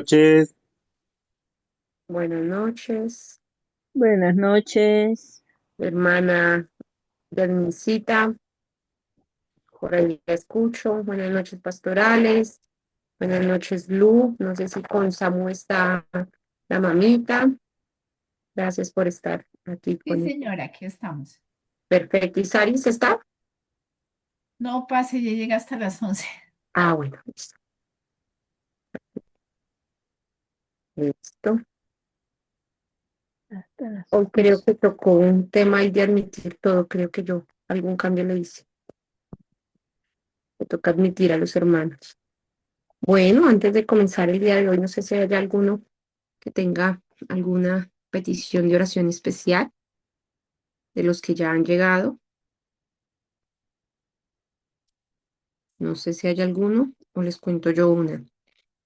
noches. Buenas noches, Buenas noches. hermana Yasmincita, por ahí la escucho. Buenas noches, pastorales. Buenas noches, Lu. No sé si con Samu está la mamita. Gracias por estar aquí Sí, con él. señora, aquí estamos. Perfecto. ¿Y Saris está? No pase, ya llega hasta las 11. Ah, bueno, listo. Listo. Hasta las Hoy creo 11. que tocó un tema ahí de admitir todo. Creo que yo algún cambio le hice. Me toca admitir a los hermanos. Bueno, antes de comenzar el día de hoy, no sé si hay alguno que tenga alguna petición de oración especial de los que ya han llegado. No sé si hay alguno o les cuento yo una.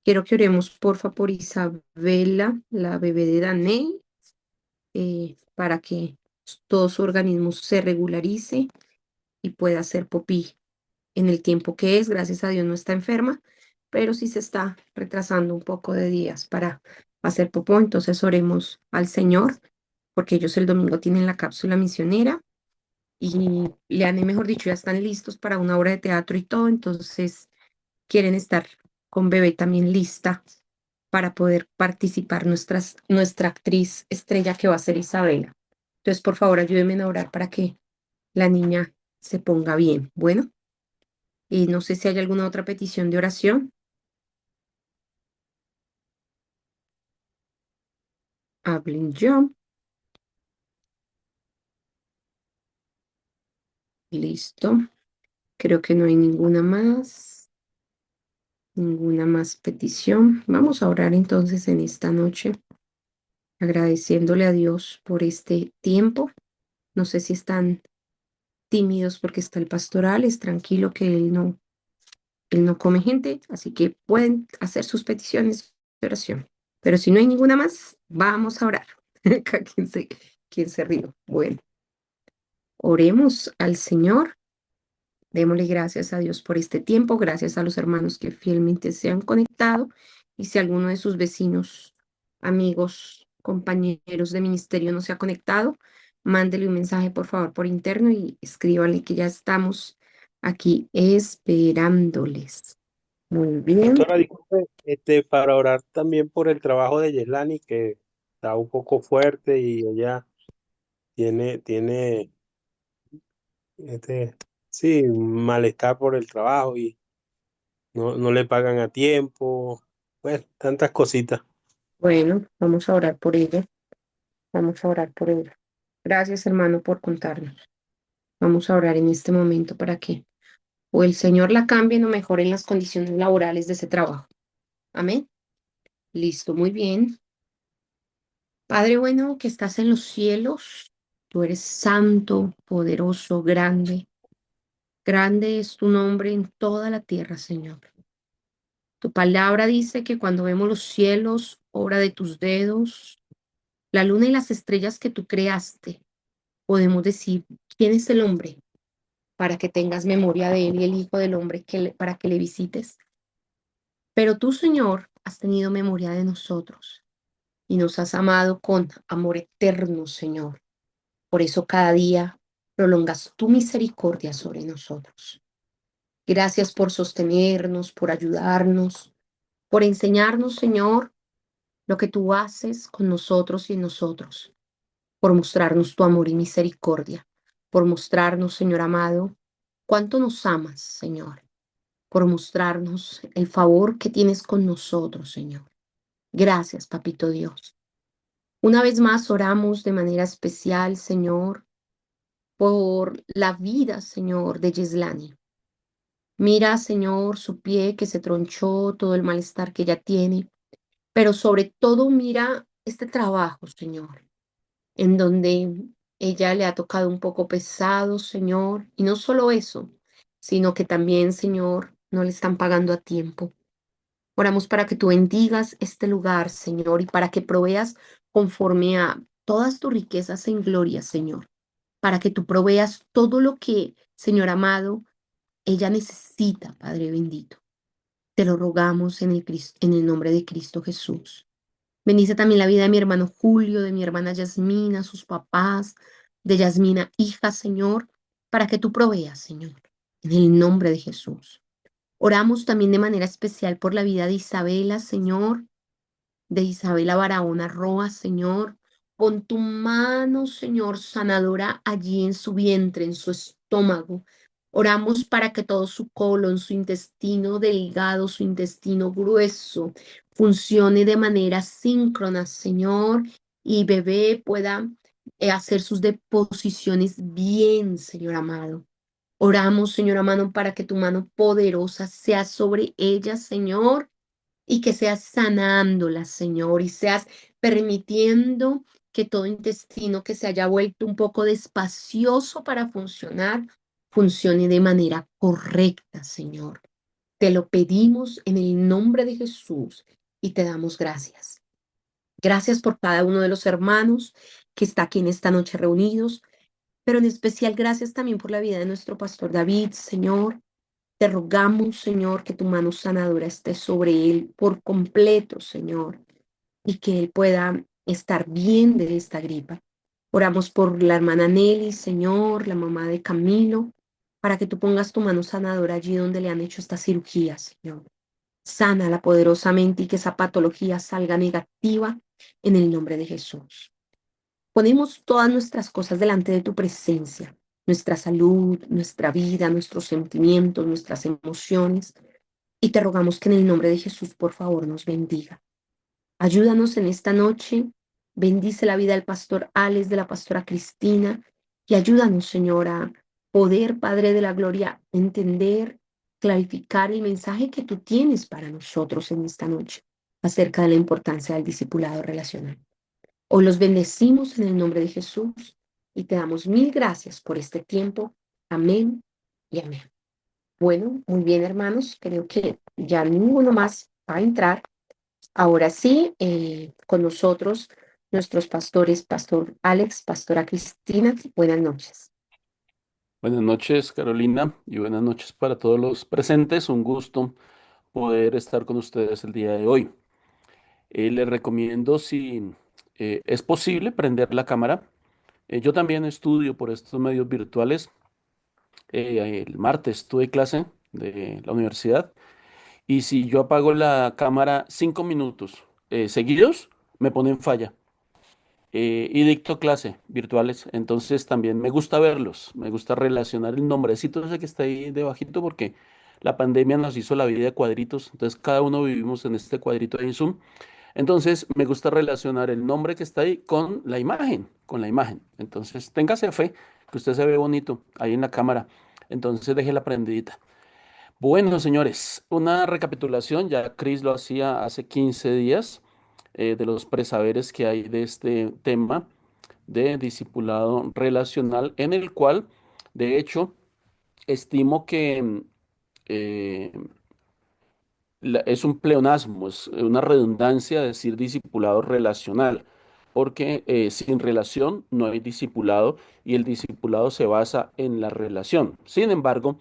Quiero que oremos, porfa, por Isabela, la bebé de Daney, para que todo su organismo se regularice y pueda hacer popí en el tiempo que es. Gracias a Dios no está enferma, pero sí se está retrasando un poco de días para hacer popó. Entonces oremos al Señor, porque ellos el domingo tienen la cápsula misionera y Leanne, mejor dicho, ya están listos para una obra de teatro y todo, entonces quieren estar con bebé también lista para poder participar nuestra actriz estrella que va a ser Isabela. Entonces, por favor, ayúdenme a orar para que la niña se ponga bien. Bueno, y no sé si hay alguna otra petición de oración. Hablen yo. Listo. Creo que no hay ninguna más petición. Vamos a orar entonces en esta noche, agradeciéndole a Dios por este tiempo. No sé si están tímidos porque está el pastoral, es tranquilo que él no come gente, así que pueden hacer sus peticiones de oración. Pero si no hay ninguna más, vamos a orar. Acá, ¿quién se rió? Bueno, oremos al Señor. Démosle gracias a Dios por este tiempo, gracias a los hermanos que fielmente se han conectado. Y si alguno de sus vecinos, amigos, compañeros de ministerio no se ha conectado, mándele un mensaje por favor por interno y escríbanle que ya estamos aquí esperándoles. Muy bien. Pastora, disculpe, para orar también por el trabajo de Yelani, que está un poco fuerte y ella tiene, este, sí, un malestar por el trabajo y no le pagan a tiempo, pues tantas cositas. Bueno, vamos a orar por ella. Vamos a orar por ella. Gracias, hermano, por contarnos. Vamos a orar en este momento para que o el Señor la cambie o mejoren las condiciones laborales de ese trabajo. Amén. Listo, muy bien. Padre bueno que estás en los cielos, tú eres santo, poderoso, grande. Grande es tu nombre en toda la tierra, Señor. Tu palabra dice que cuando vemos los cielos, obra de tus dedos, la luna y las estrellas que tú creaste, podemos decir, ¿quién es el hombre para que tengas memoria de él y el Hijo del Hombre para que le visites? Pero tú, Señor, has tenido memoria de nosotros y nos has amado con amor eterno, Señor. Por eso cada día prolongas tu misericordia sobre nosotros. Gracias por sostenernos, por ayudarnos, por enseñarnos, Señor, lo que tú haces con nosotros y en nosotros, por mostrarnos tu amor y misericordia, por mostrarnos, Señor amado, cuánto nos amas, Señor, por mostrarnos el favor que tienes con nosotros, Señor. Gracias, Papito Dios. Una vez más oramos de manera especial, Señor, por la vida, Señor, de Yeslani. Mira, Señor, su pie que se tronchó, todo el malestar que ella tiene, pero sobre todo mira este trabajo, Señor, en donde ella le ha tocado un poco pesado, Señor, y no solo eso, sino que también, Señor, no le están pagando a tiempo. Oramos para que tú bendigas este lugar, Señor, y para que proveas conforme a todas tus riquezas en gloria, Señor, para que tú proveas todo lo que, Señor amado, ella necesita, Padre bendito. Te lo rogamos en el nombre de Cristo Jesús. Bendice también la vida de mi hermano Julio, de mi hermana Yasmina, sus papás, de Yasmina, hija, Señor, para que tú proveas, Señor, en el nombre de Jesús. Oramos también de manera especial por la vida de Isabela, Señor, de Isabela Barahona Roa, Señor. Pon tu mano, Señor, sanadora allí en su vientre, en su estómago. Oramos para que todo su colon, su intestino delgado, su intestino grueso funcione de manera síncrona, Señor, y bebé pueda hacer sus deposiciones bien, Señor amado. Oramos, Señor amado, para que tu mano poderosa sea sobre ella, Señor, y que seas sanándola, Señor, y seas permitiendo que todo intestino que se haya vuelto un poco despacioso para funcionar, funcione de manera correcta, Señor. Te lo pedimos en el nombre de Jesús y te damos gracias. Gracias por cada uno de los hermanos que está aquí en esta noche reunidos, pero en especial gracias también por la vida de nuestro pastor David, Señor. Te rogamos, Señor, que tu mano sanadora esté sobre él por completo, Señor, y que él pueda estar bien de esta gripa. Oramos por la hermana Nelly, Señor, la mamá de Camilo, para que tú pongas tu mano sanadora allí donde le han hecho esta cirugía, Señor. Sánala poderosamente y que esa patología salga negativa en el nombre de Jesús. Ponemos todas nuestras cosas delante de tu presencia, nuestra salud, nuestra vida, nuestros sentimientos, nuestras emociones, y te rogamos que en el nombre de Jesús, por favor, nos bendiga. Ayúdanos en esta noche, bendice la vida del pastor Alex, de la pastora Cristina, y ayúdanos, Señor, a poder, Padre de la Gloria, entender, clarificar el mensaje que tú tienes para nosotros en esta noche acerca de la importancia del discipulado relacional. Hoy los bendecimos en el nombre de Jesús y te damos mil gracias por este tiempo. Amén y amén. Bueno, muy bien, hermanos. Creo que ya ninguno más va a entrar. Ahora sí, con nosotros nuestros pastores, Pastor Alex, Pastora Cristina. Buenas noches. Buenas noches, Carolina, y buenas noches para todos los presentes. Un gusto poder estar con ustedes el día de hoy. Les recomiendo, si es posible, prender la cámara. Yo también estudio por estos medios virtuales. El martes tuve clase de la universidad y si yo apago la cámara 5 minutos seguidos, me pone en falla. Y dicto clase virtuales, entonces también me gusta verlos, me gusta relacionar el nombrecito ese que está ahí debajito porque la pandemia nos hizo la vida de cuadritos, entonces cada uno vivimos en este cuadrito de Zoom, entonces me gusta relacionar el nombre que está ahí con la imagen, entonces téngase fe que usted se ve bonito ahí en la cámara, entonces deje la prendidita. Bueno, señores, una recapitulación, ya Chris lo hacía hace 15 días, de los presaberes que hay de este tema de discipulado relacional, en el cual, de hecho, estimo que eh, es un pleonasmo, es una redundancia decir discipulado relacional, porque sin relación no hay discipulado y el discipulado se basa en la relación. Sin embargo,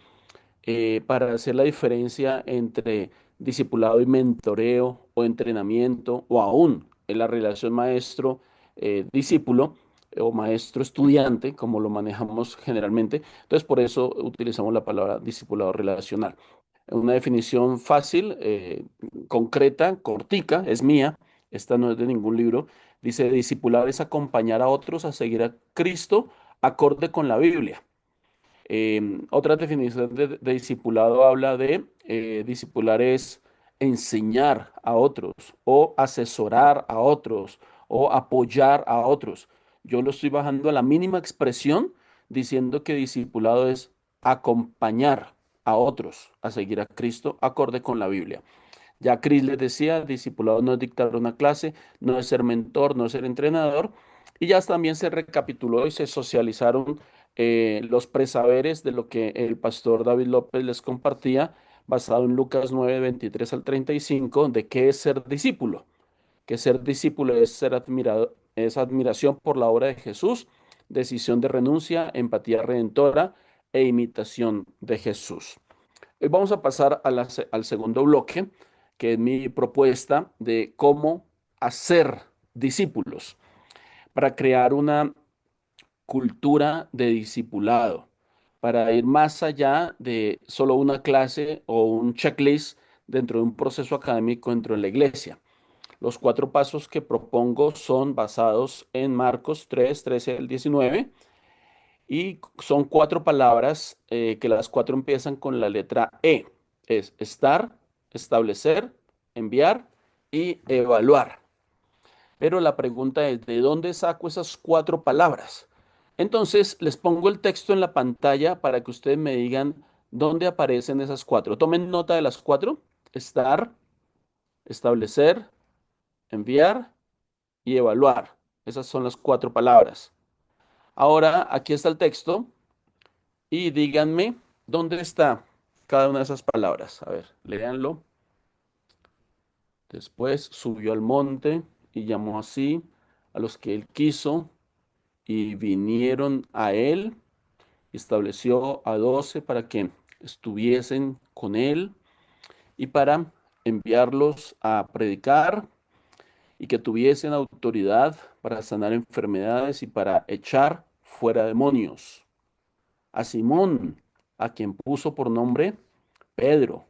para hacer la diferencia entre discipulado y mentoreo o entrenamiento o aún en la relación maestro-discípulo o maestro-estudiante, como lo manejamos generalmente. Entonces, por eso utilizamos la palabra discipulado relacional. Una definición fácil, concreta, cortica, es mía, esta no es de ningún libro. Dice, discipular es acompañar a otros a seguir a Cristo acorde con la Biblia. Otra definición de discipulado habla de discipular es enseñar a otros o asesorar a otros o apoyar a otros. Yo lo estoy bajando a la mínima expresión diciendo que discipulado es acompañar a otros a seguir a Cristo acorde con la Biblia. Ya Chris les decía, discipulado no es dictar una clase, no es ser mentor, no es ser entrenador. Y ya también se recapituló y se socializaron los presaberes de lo que el pastor David López les compartía, basado en Lucas 9 23 al 35 de qué es ser discípulo. Que ser discípulo es ser admirado, es admiración por la obra de Jesús, decisión de renuncia, empatía redentora e imitación de Jesús. Hoy vamos a pasar a al segundo bloque, que es mi propuesta de cómo hacer discípulos para crear una cultura de discipulado, para ir más allá de solo una clase o un checklist dentro de un proceso académico dentro de la iglesia. Los cuatro pasos que propongo son basados en Marcos 3, 13 al 19 y son cuatro palabras que las cuatro empiezan con la letra E. Es estar, establecer, enviar y evaluar. Pero la pregunta es, ¿de dónde saco esas cuatro palabras? Entonces, les pongo el texto en la pantalla para que ustedes me digan dónde aparecen esas cuatro. Tomen nota de las cuatro. Estar, establecer, enviar y evaluar. Esas son las cuatro palabras. Ahora, aquí está el texto y díganme dónde está cada una de esas palabras. A ver, léanlo. Después subió al monte y llamó así a los que él quiso y vinieron a él y estableció a 12 para que estuviesen con él y para enviarlos a predicar y que tuviesen autoridad para sanar enfermedades y para echar fuera demonios. A Simón, a quien puso por nombre Pedro,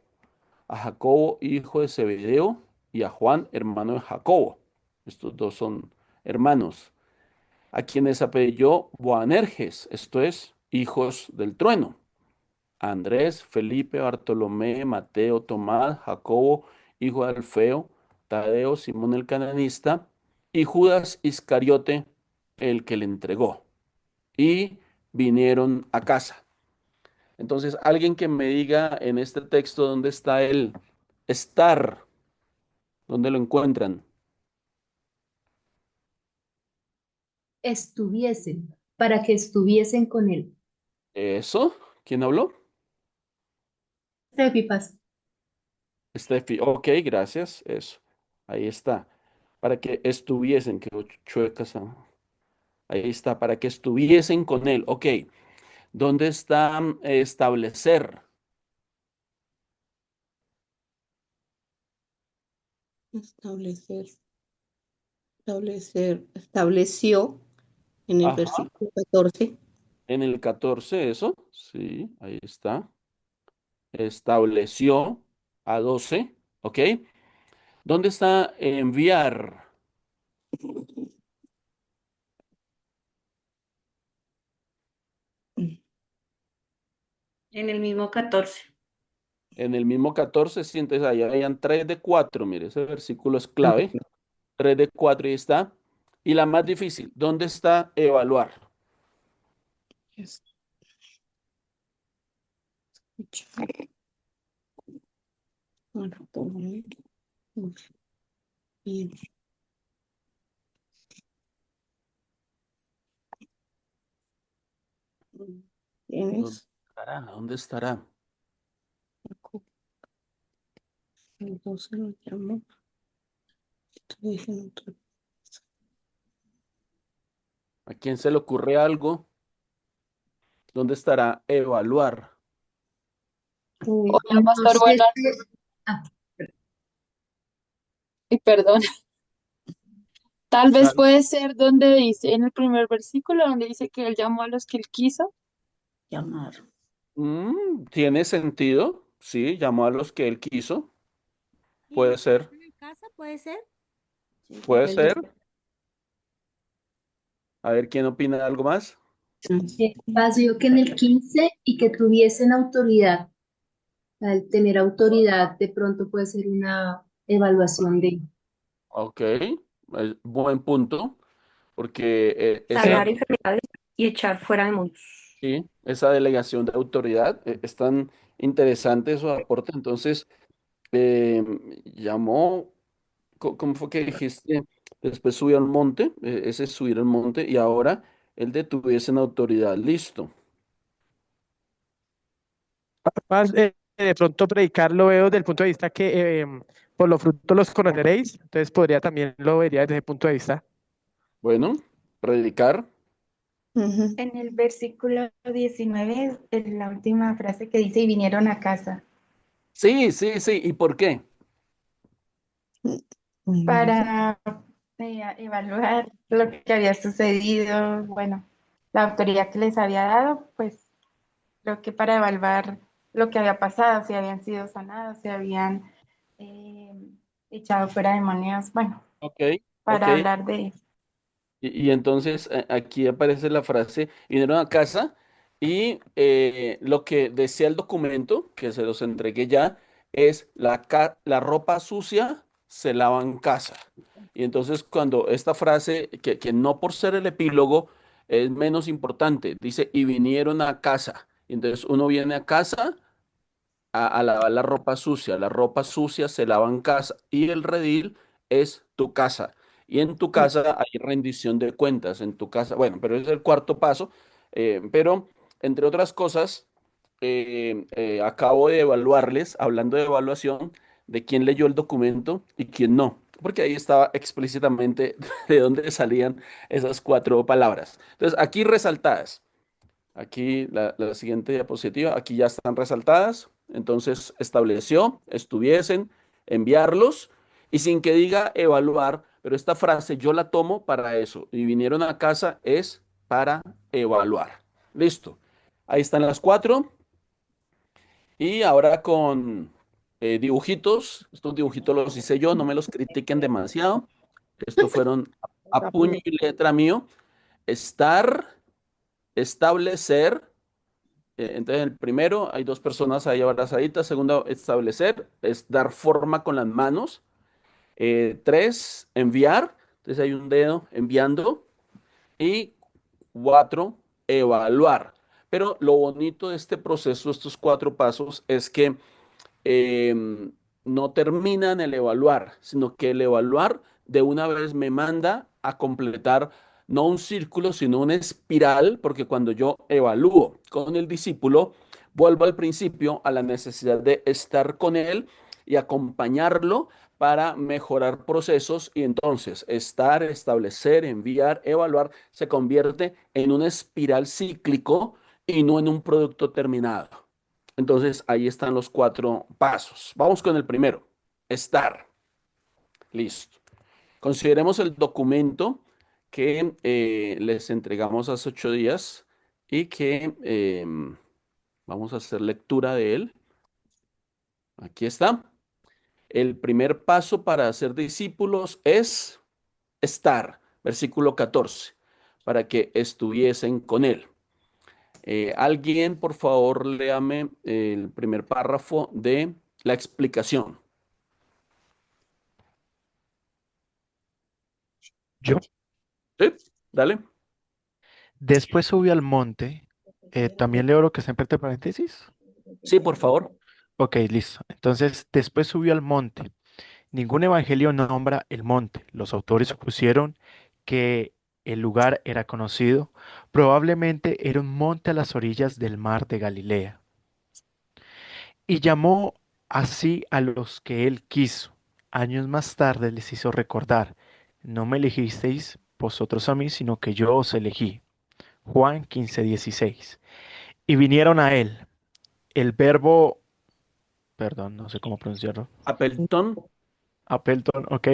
a Jacobo, hijo de Zebedeo, y a Juan, hermano de Jacobo. Estos dos son hermanos, a quienes apellidó Boanerges, esto es, hijos del trueno. A Andrés, Felipe, Bartolomé, Mateo, Tomás, Jacobo, hijo de Alfeo, Tadeo, Simón el cananista, y Judas Iscariote, el que le entregó. Y vinieron a casa. Entonces, alguien que me diga en este texto dónde está el estar, dónde lo encuentran. Estuviesen, para que estuviesen con él. Eso, ¿quién habló? Tefipas. Steffi, ok, gracias, eso, ahí está. Para que estuviesen, que chuecas, ahí está, para que estuviesen con él, ok. ¿Dónde está establecer? Establecer, estableció en el Ajá, versículo 14. en el 14 eso, sí, ahí está. Estableció a 12, ok. ¿Dónde está enviar? En el mismo 14. En el mismo 14, sientes ahí, habían 3 de 4, mire, ese versículo es Ah, clave. 3 de 4 y está. Y la más difícil, ¿dónde está evaluar? yes. Bueno, bien. ¿Dónde Tienes estará? ¿Dónde estará? el 12 lo llamo. Estoy diciendo otra cosa. ¿A quién se le ocurre algo? ¿Dónde estará evaluar? Hola, No pastor, sé bueno, ah, y perdón. Tal vez Claro. puede ser donde dice, en el primer versículo, donde dice que él llamó a los que él quiso. Llamar. ¿Tiene sentido? Sí, llamó a los que él quiso. ¿Y Puede ser. en casa puede ser? Sí, Puede porque él ser. dice, A ver, ¿quién opina de algo más? espacio que en el 15 y que tuviesen autoridad. Al tener autoridad, de pronto puede ser una evaluación de. Ok, buen punto, porque esa, Sanar enfermedades y echar fuera demonios. sí, esa delegación de autoridad es tan interesante su aporte. Entonces, eh, llamó, ¿cómo fue que dijiste? Después subió al monte, ese es subir al monte, y ahora el de tuviesen autoridad, listo. Más, de pronto predicar lo veo desde el punto de vista que por los frutos los conoceréis, entonces podría también lo vería desde ese punto de vista. Bueno, predicar, ujú, En el versículo 19 es la última frase que dice, y vinieron a casa. Sí, sí, sí. ¿Y por qué? Para evaluar lo que había sucedido, bueno, la autoridad que les había dado, pues creo que para evaluar lo que había pasado, si habían sido sanados, si habían eh, echado fuera demonios, bueno, Ok, ok. para hablar de eso. Y entonces aquí aparece la frase, vinieron a casa y lo que decía el documento, que se los entregué ya, es la ropa sucia se lava en casa. Y entonces cuando esta frase, que no por ser el epílogo es menos importante, dice, y vinieron a casa. Y entonces uno viene a casa a lavar la ropa sucia se lava en casa y el redil es tu casa. Y en tu casa hay rendición de cuentas, en tu casa, bueno, pero es el cuarto paso, pero entre otras cosas, acabo de evaluarles, hablando de evaluación, de quién leyó el documento y quién no, porque ahí estaba explícitamente de dónde salían esas cuatro palabras. Entonces, aquí resaltadas. Aquí la siguiente diapositiva, aquí ya están resaltadas. Entonces estableció, estuviesen, enviarlos y sin que diga evaluar, pero esta frase yo la tomo para eso. Y vinieron a casa es para evaluar. Listo. Ahí están las cuatro. Y ahora con dibujitos. Estos dibujitos los hice yo, no me los critiquen demasiado. Estos fueron a puño y letra mío. Estar, establecer. Entonces, el primero, hay dos personas ahí abrazaditas. Segundo, establecer, es dar forma con las manos. Tres, enviar. Entonces, hay un dedo enviando. Y cuatro, evaluar. Pero lo bonito de este proceso, estos cuatro pasos, es que no termina en el evaluar, sino que el evaluar de una vez me manda a completar no un círculo, sino una espiral, porque cuando yo evalúo con el discípulo, vuelvo al principio a la necesidad de estar con él y acompañarlo para mejorar procesos y entonces estar, establecer, enviar, evaluar se convierte en una espiral cíclico y no en un producto terminado. Entonces, ahí están los cuatro pasos. Vamos con el primero. Estar. Listo. Consideremos el documento que les entregamos hace 8 días y que vamos a hacer lectura de él. Aquí está. El primer paso para ser discípulos es estar. Versículo 14. Para que estuviesen con él. Alguien, por favor, léame el primer párrafo de la explicación. Yo Sí, dale. después subí al monte. También leo lo que está entre paréntesis. Sí, por favor. Ok, listo. Entonces, después subió al monte. Ningún evangelio nombra el monte. Los autores supusieron que el lugar era conocido. Probablemente era un monte a las orillas del mar de Galilea. Y llamó así a los que él quiso. Años más tarde les hizo recordar, no me elegisteis vosotros a mí, sino que yo os elegí. Juan 15:16. Y vinieron a él. El verbo, perdón, no sé cómo pronunciarlo. Appleton. Appleton, ok,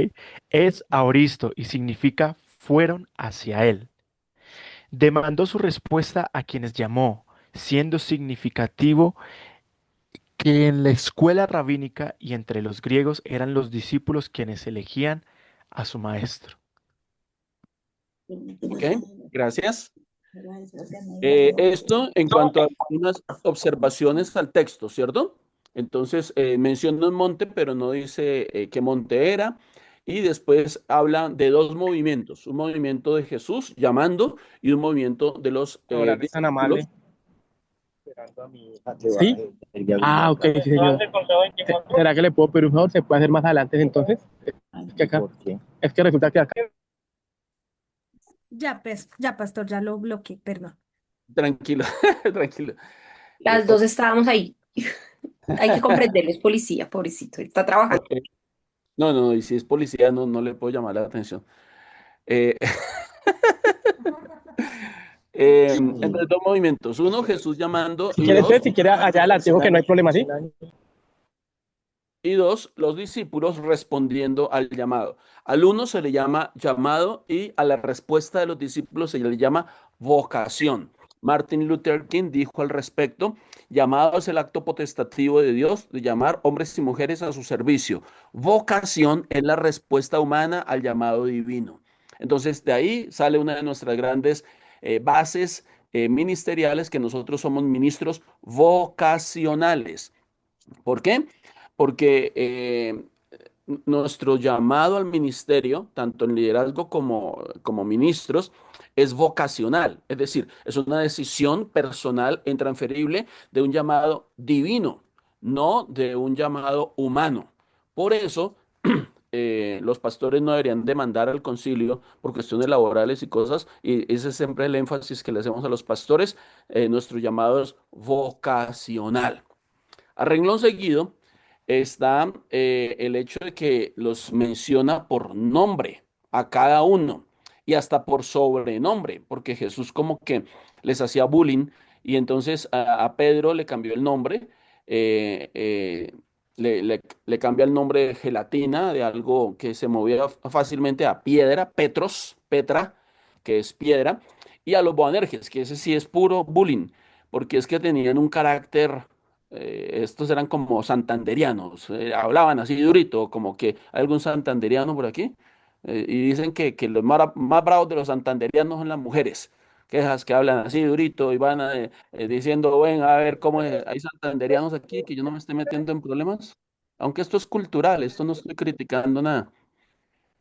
es aoristo y significa fueron hacia él. Demandó su respuesta a quienes llamó, siendo significativo que en la escuela rabínica y entre los griegos eran los discípulos quienes elegían a su maestro. Ok, gracias. Esto en cuanto a unas observaciones al texto, ¿cierto? Entonces, menciona un monte, pero no dice qué monte era. Y después habla de dos movimientos, un movimiento de Jesús llamando y un movimiento de los Ahora, eres tan amable. discípulos. ¿Sí? Ah, ok, sí, señor. ¿Será que le puedo pedir un favor? ¿Se puede hacer más adelante entonces? Es que acá, es que resulta que acá. Ya, pues, ya, pastor, ya lo bloqueé, perdón. Tranquilo, tranquilo. Las dos estábamos ahí. Hay que comprenderlo, es policía, pobrecito, está trabajando. Ok. No, no, y si es policía, no, no le puedo llamar la atención. Eh, entre dos movimientos. Uno, Jesús llamando, Si y quieres, dos, si quiere allá adelante, digo que no hay problema, ¿sí? Y dos, los discípulos respondiendo al llamado. Al uno se le llama llamado y a la respuesta de los discípulos se le llama vocación. Martin Luther King dijo al respecto, llamado es el acto potestativo de Dios de llamar hombres y mujeres a su servicio. Vocación es la respuesta humana al llamado divino. Entonces, de ahí sale una de nuestras grandes bases ministeriales, que nosotros somos ministros vocacionales. ¿Por qué? Porque nuestro llamado al ministerio, tanto en liderazgo como ministros, es vocacional, es decir, es una decisión personal e intransferible de un llamado divino, no de un llamado humano. Por eso, los pastores no deberían demandar al concilio por cuestiones laborales y cosas, y ese es siempre el énfasis que le hacemos a los pastores, nuestro llamado es vocacional. A renglón seguido está el hecho de que los menciona por nombre a cada uno y hasta por sobrenombre, porque Jesús como que les hacía bullying y entonces a Pedro le cambió el nombre, eh, eh, le cambia el nombre de gelatina, de algo que se movía fácilmente, a piedra, Petros, Petra, que es piedra, y a los Boanerges, que ese sí es puro bullying, porque es que tenían un carácter, estos eran como santanderianos, hablaban así durito, como que hay algún santanderiano por aquí, y dicen que los más bravos de los santanderianos son las mujeres, quejas que hablan así durito y van diciendo, ven a ver cómo hay santanderianos aquí, que yo no me esté metiendo en problemas, aunque esto es cultural, esto no estoy criticando nada.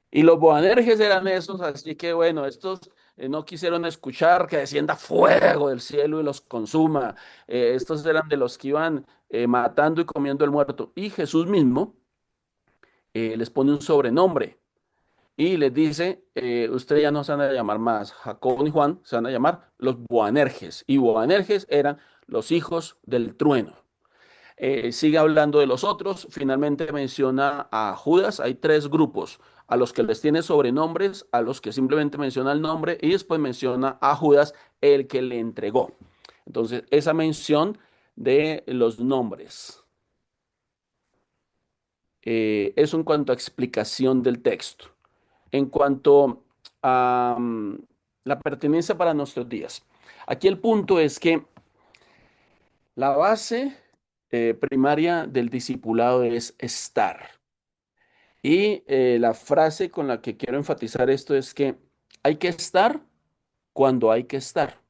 Y los Boanerges eran esos, así que bueno, estos no quisieron escuchar que descienda fuego del cielo y los consuma. Estos eran de los que iban matando y comiendo el muerto. Y Jesús mismo les pone un sobrenombre y les dice, ustedes ya no se van a llamar más Jacob ni Juan, se van a llamar los Boanerges. Y Boanerges eran los hijos del trueno. Sigue hablando de los otros, finalmente menciona a Judas, hay tres grupos, a los que les tiene sobrenombres, a los que simplemente menciona el nombre y después menciona a Judas, el que le entregó. Entonces, esa mención de los nombres es en cuanto a explicación del texto. En cuanto a la pertenencia para nuestros días. Aquí el punto es que la base primaria del discipulado es estar. Y la frase con la que quiero enfatizar esto es que hay que estar cuando hay que estar.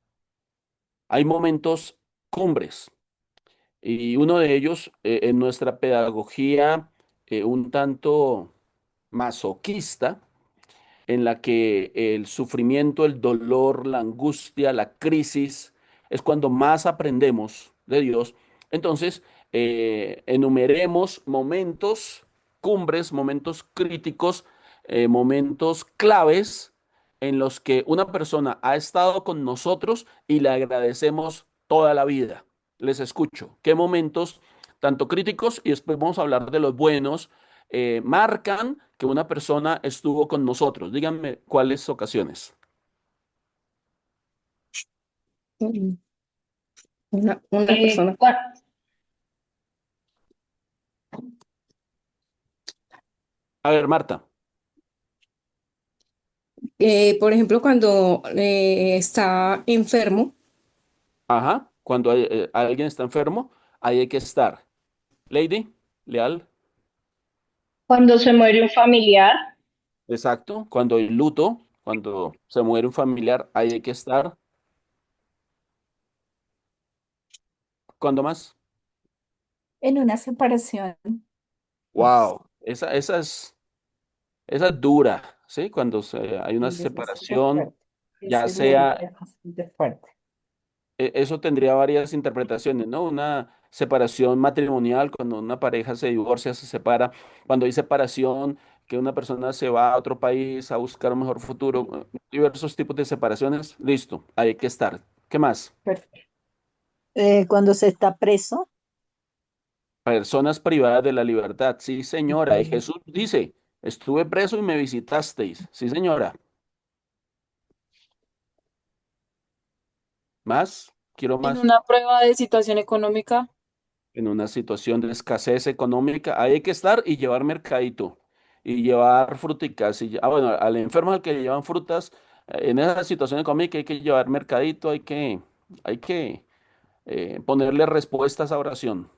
Hay momentos cumbres y uno de ellos en nuestra pedagogía un tanto masoquista, en la que el sufrimiento, el dolor, la angustia, la crisis es cuando más aprendemos de Dios. Entonces, enumeremos momentos cumbres, momentos críticos, momentos claves en los que una persona ha estado con nosotros y le agradecemos toda la vida. Les escucho. ¿Qué momentos, tanto críticos, y después vamos a hablar de los buenos, marcan que una persona estuvo con nosotros? Díganme cuáles ocasiones. Mm, una persona. A ver, Marta. Por ejemplo, cuando está enfermo, Ajá. Cuando alguien está enfermo, ahí hay que estar. Lady, Leal. Cuando se muere un familiar, Exacto. Cuando hay luto, cuando se muere un familiar, ahí hay que estar. ¿Cuándo más? En una separación. Uf, Wow. Esa es dura, ¿sí? Cuando hay una y ese es súper separación, fuerte. ya Ese duelo sea, es bastante fuerte. eso tendría varias interpretaciones, ¿no? Una separación matrimonial, cuando una pareja se divorcia, se separa, cuando hay separación, que una persona se va a otro país a buscar un mejor futuro, diversos tipos de separaciones, listo, hay que estar. ¿Qué más? Perfecto. Cuando se está preso, Personas privadas de la libertad, sí, señora. Y Jesús dice, estuve preso y me visitasteis, sí, señora. ¿Más? Quiero en más. una prueba de situación económica, en una situación de escasez económica, ahí hay que estar y llevar mercadito y llevar fruticas. Bueno, al enfermo al que le llevan frutas, en esa situación económica hay que llevar mercadito, hay que ponerle respuesta a esa oración.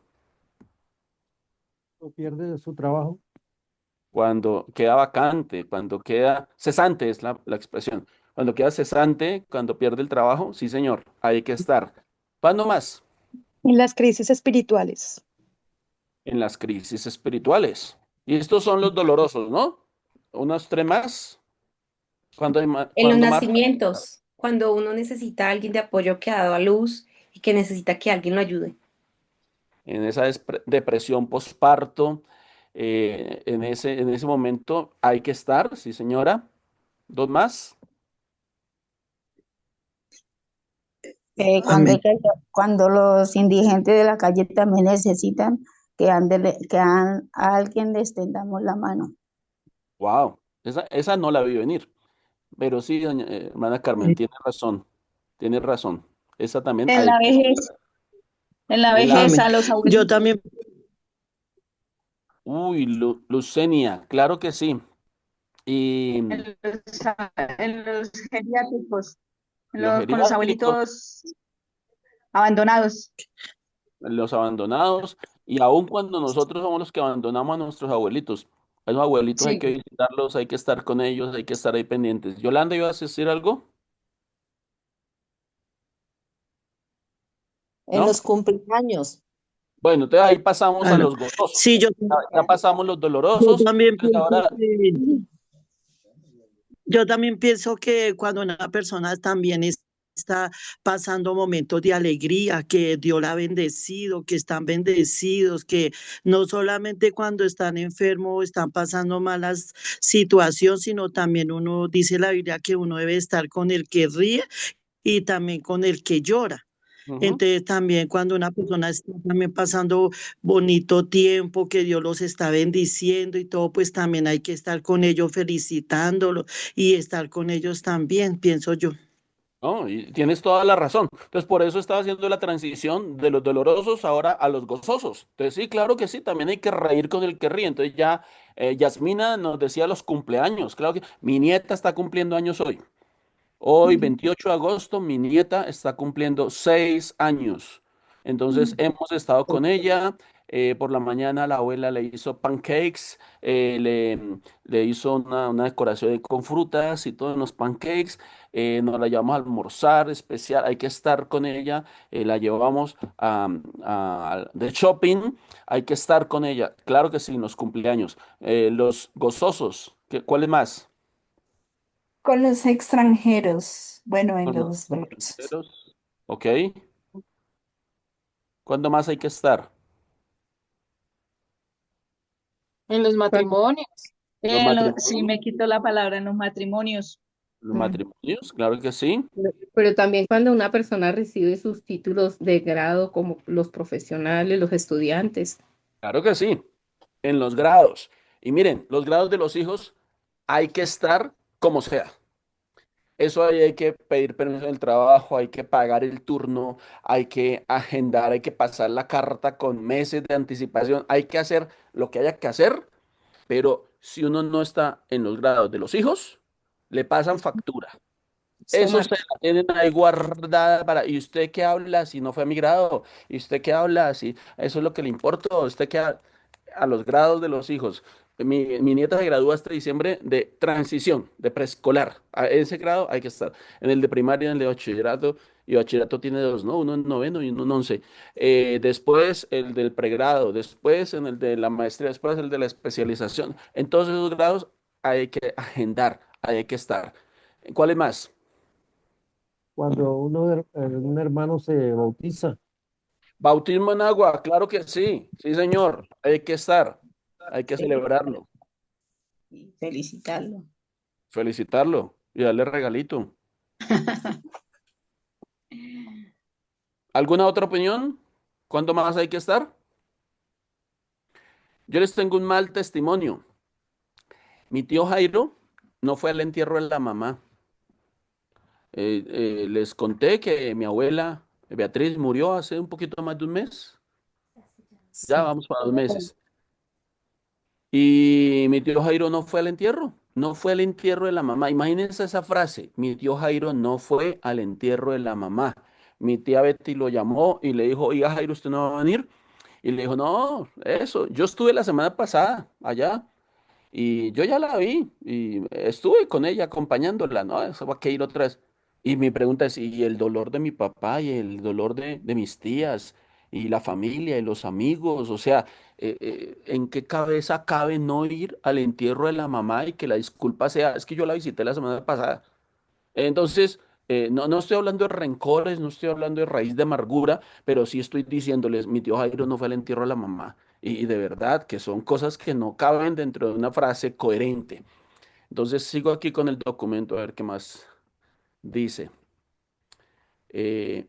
O pierde su trabajo. Cuando queda vacante, cuando queda cesante es la expresión. Cuando queda cesante, cuando pierde el trabajo, sí, señor, hay que estar. ¿Cuándo más? En las crisis espirituales. En las crisis espirituales. Y estos son los dolorosos, ¿no? Unos tres más. En los Cuando más, nacimientos, cuando uno necesita a alguien de apoyo que ha dado a luz y que necesita que alguien lo ayude. en esa depresión postparto, en ese momento hay que estar, sí, señora. Dos más. Cuando, cuando los indigentes de la calle también necesitan a alguien les tendamos la mano. Wow, esa no la vi venir. Pero sí, hermana Carmen, tiene razón. Esa también En hay la que. vejez, en la En la, vejez Amén. a los Yo abuelitos. también, uy, Lucenia, claro que sí. Y En los geriátricos, los con los geriátricos, abuelitos abandonados. los abandonados, y aun cuando nosotros somos los que abandonamos a nuestros abuelitos, a los abuelitos hay Sí. que visitarlos, hay que estar con ellos, hay que estar ahí pendientes. Yolanda, ¿iba a decir algo? en ¿No? los cumpleaños. Bueno, entonces ahí pasamos a Aló. los gozosos. Sí, Ya pasamos los yo dolorosos. también Entonces pienso ahora, que, yo también pienso que cuando una persona también está pasando momentos de alegría, que Dios la ha bendecido, que están bendecidos, que no solamente cuando están enfermos están pasando malas situaciones, sino también uno dice la Biblia que uno debe estar con el que ríe y también con el que llora. ujú. Entonces también cuando una persona está también pasando bonito tiempo, que Dios los está bendiciendo y todo, pues también hay que estar con ellos felicitándolos y estar con ellos también, pienso yo. No, y tienes toda la razón. Entonces, por eso estaba haciendo la transición de los dolorosos ahora a los gozosos. Entonces, sí, claro que sí, también hay que reír con el que ríe. Entonces, ya Yasmina nos decía los cumpleaños. Claro que mi nieta está cumpliendo años hoy. Hoy, 28 de agosto, mi nieta está cumpliendo 6 años. Entonces, hemos estado con ella. Por la mañana la abuela le hizo pancakes, le hizo una decoración con frutas y todo en los pancakes. Nos la llevamos a almorzar especial. Hay que estar con ella. La llevamos de shopping. Hay que estar con ella. Claro que sí, en los cumpleaños. Los gozosos. ¿Cuál es más? Con los extranjeros, bueno, en Con los los dolorosos. extranjeros. Ok. ¿Cuándo más hay que estar? En los Cuando- matrimonios. ¿Los Sí, matrimonios? me quito la palabra, en los matrimonios. ¿Los Mm. matrimonios? Claro que sí. Pero también cuando una persona recibe sus títulos de grado, como los profesionales, los estudiantes. Claro que sí. En los grados. Y miren, los grados de los hijos hay que estar como sea. Eso ahí hay que pedir permiso del trabajo, hay que pagar el turno, hay que agendar, hay que pasar la carta con meses de anticipación, hay que hacer lo que haya que hacer, pero si uno no está en los grados de los hijos, le pasan factura. Se Eso se marca. la tienen ahí guardada para. ¿Y usted qué habla si no fue a mi grado? ¿Y usted qué habla si eso es lo que le importa? ¿Usted qué a los grados de los hijos? Mi nieta se gradúa este diciembre de transición, de preescolar. A ese grado hay que estar. En el de primaria, en el de bachillerato, y bachillerato tiene dos, ¿no? Uno en noveno y uno en once. Después el del pregrado, después en el de la maestría, después el de la especialización. En todos esos grados hay que agendar, hay que estar. ¿Cuál es más? Cuando un hermano se bautiza. Bautismo en agua, claro que sí, sí señor, hay que estar, hay que celebrarlo, Y felicitarlo. felicitarlo y darle regalito. ¿Alguna otra opinión? ¿Cuándo más hay que estar? Yo les tengo un mal testimonio. Mi tío Jairo no fue al entierro de la mamá. Les conté que mi abuela Beatriz murió hace un poquito más de un mes. Ya vamos para 2 meses. Y mi tío Jairo no fue al entierro, no fue al entierro de la mamá. Imagínense esa frase, mi tío Jairo no fue al entierro de la mamá. Mi tía Betty lo llamó y le dijo, oiga Jairo, ¿usted no va a venir? Y le dijo, no, eso, yo estuve la semana pasada allá y yo ya la vi y estuve con ella acompañándola, ¿no? Eso va a que ir otra vez. Y mi pregunta es, ¿y el dolor de mi papá y el dolor de mis tías y la familia y los amigos? O sea, ¿en qué cabeza cabe no ir al entierro de la mamá y que la disculpa sea, es que yo la visité la semana pasada? Entonces, no estoy hablando de rencores, no estoy hablando de raíz de amargura, pero sí estoy diciéndoles, mi tío Jairo no fue al entierro de la mamá. Y de verdad que son cosas que no caben dentro de una frase coherente. Entonces, sigo aquí con el documento a ver qué más dice.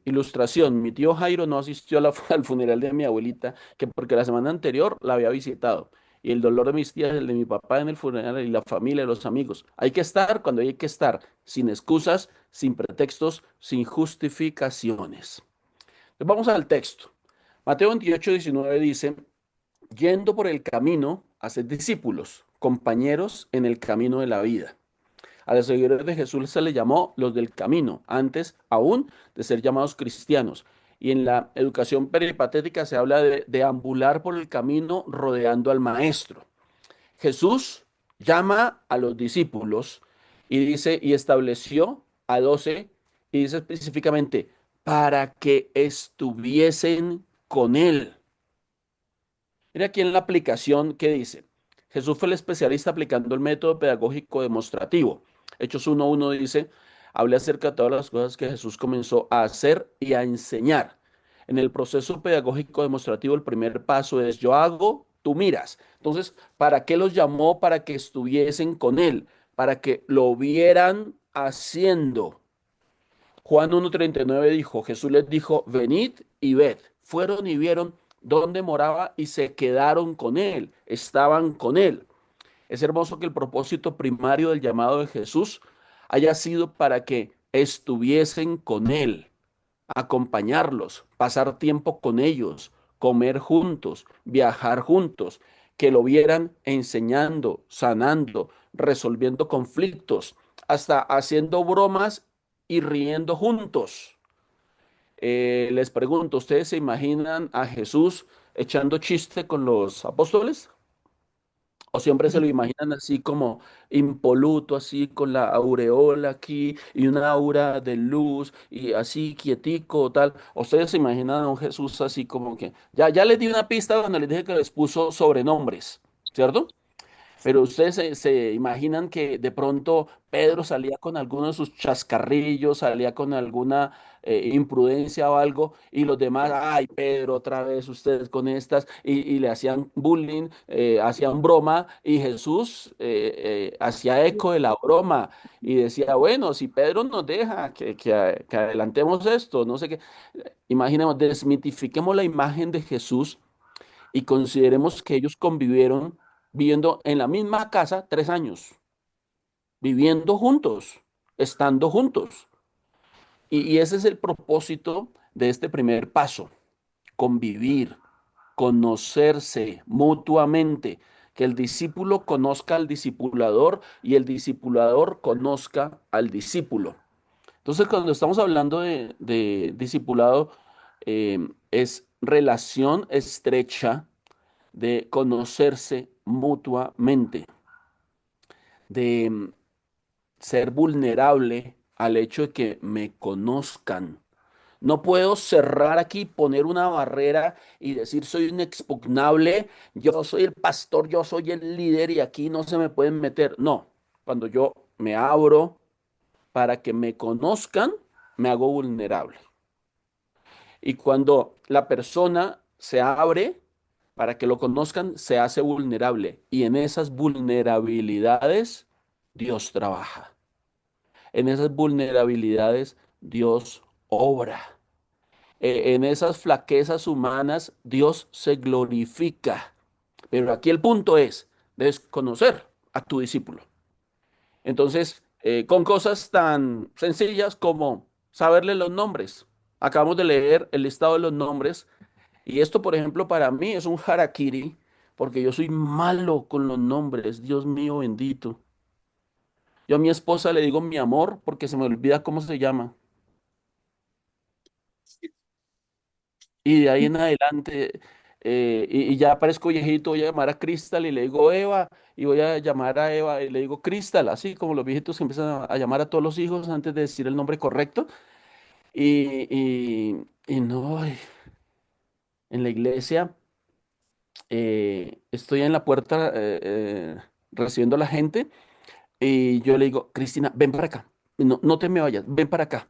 Ilustración, mi tío Jairo no asistió a al funeral de mi abuelita, que porque la semana anterior la había visitado. Y el dolor de mis tías, el de mi papá en el funeral y la familia, los amigos. Hay que estar cuando hay que estar, sin excusas, sin pretextos, sin justificaciones. Entonces, vamos al texto. Mateo 28:19 dice, yendo por el camino, haced discípulos, compañeros en el camino de la vida. A los seguidores de Jesús se les llamó los del camino, antes aún de ser llamados cristianos. Y en la educación peripatética se habla de deambular por el camino rodeando al maestro. Jesús llama a los discípulos y dice, y estableció a 12, y dice específicamente, para que estuviesen con él. Mira aquí en la aplicación que dice, Jesús fue el especialista aplicando el método pedagógico demostrativo. Hechos 1:1 dice, habla acerca de todas las cosas que Jesús comenzó a hacer y a enseñar. En el proceso pedagógico demostrativo, el primer paso es yo hago, tú miras. Entonces, ¿para qué los llamó? Para que estuviesen con él, para que lo vieran haciendo. Juan 1:39 dijo, Jesús les dijo, venid y ved. Fueron y vieron dónde moraba y se quedaron con él, estaban con él. Es hermoso que el propósito primario del llamado de Jesús haya sido para que estuviesen con él, acompañarlos, pasar tiempo con ellos, comer juntos, viajar juntos, que lo vieran enseñando, sanando, resolviendo conflictos, hasta haciendo bromas y riendo juntos. Les pregunto, ¿ustedes se imaginan a Jesús echando chiste con los apóstoles? ¿O siempre se lo imaginan así como impoluto, así con la aureola aquí y una aura de luz y así quietico tal? ¿O ustedes se imaginan a un Jesús así como que, ya les di una pista donde les dije que les puso sobrenombres, ¿cierto? Pero ustedes se imaginan que de pronto Pedro salía con alguno de sus chascarrillos, salía con alguna imprudencia o algo, y los demás, ay, Pedro, otra vez ustedes con estas, y le hacían bullying, hacían broma, y Jesús hacía eco de la broma y decía, bueno, si Pedro nos deja que adelantemos esto, no sé qué. Imaginemos, desmitifiquemos la imagen de Jesús y consideremos que ellos convivieron viviendo en la misma casa 3 años, viviendo juntos, estando juntos. Y ese es el propósito de este primer paso, convivir, conocerse mutuamente, que el discípulo conozca al discipulador y el discipulador conozca al discípulo. Entonces, cuando estamos hablando de discipulado, es relación estrecha de conocerse mutuamente, de ser vulnerable al hecho de que me conozcan. No puedo cerrar aquí, poner una barrera y decir soy inexpugnable, yo soy el pastor, yo soy el líder y aquí no se me pueden meter. No, cuando yo me abro para que me conozcan, me hago vulnerable. Y cuando la persona se abre para que lo conozcan, se hace vulnerable. Y en esas vulnerabilidades, Dios trabaja. En esas vulnerabilidades, Dios obra. En esas flaquezas humanas, Dios se glorifica. Pero aquí el punto es, debes conocer a tu discípulo. Entonces, con cosas tan sencillas como saberle los nombres. Acabamos de leer el listado de los nombres Y esto, por ejemplo, para mí es un harakiri, porque yo soy malo con los nombres, Dios mío bendito. Yo a mi esposa le digo mi amor porque se me olvida cómo se llama. Y de ahí en adelante, y ya parezco viejito, voy a llamar a Crystal y le digo Eva, y voy a llamar a Eva y le digo Crystal, así como los viejitos que empiezan a llamar a todos los hijos antes de decir el nombre correcto. Y no, en la iglesia estoy en la puerta recibiendo a la gente. Y yo le digo, Cristina, ven para acá. No, no te me vayas, ven para acá.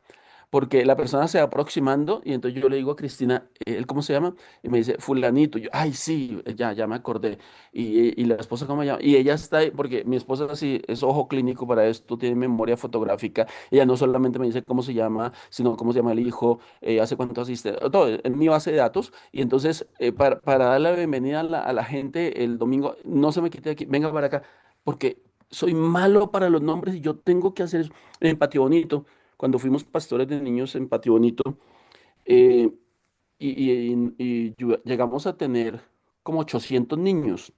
Porque la persona se va aproximando y entonces yo le digo a Cristina, ¿él cómo se llama? Y me dice, fulanito. Y yo, ay, sí, ya me acordé. Y la esposa, ¿cómo se llama? Y ella está ahí, porque mi esposa sí es ojo clínico para esto, tiene memoria fotográfica. Ella no solamente me dice cómo se llama, sino cómo se llama el hijo, hace cuánto asiste, todo en mi base de datos. Y entonces, para dar la bienvenida a la gente el domingo, no se me quite de aquí, venga para acá, porque soy malo para los nombres y yo tengo que hacer eso. En Patio Bonito, cuando fuimos pastores de niños en Patio Bonito, eh, llegamos a tener como 800 niños.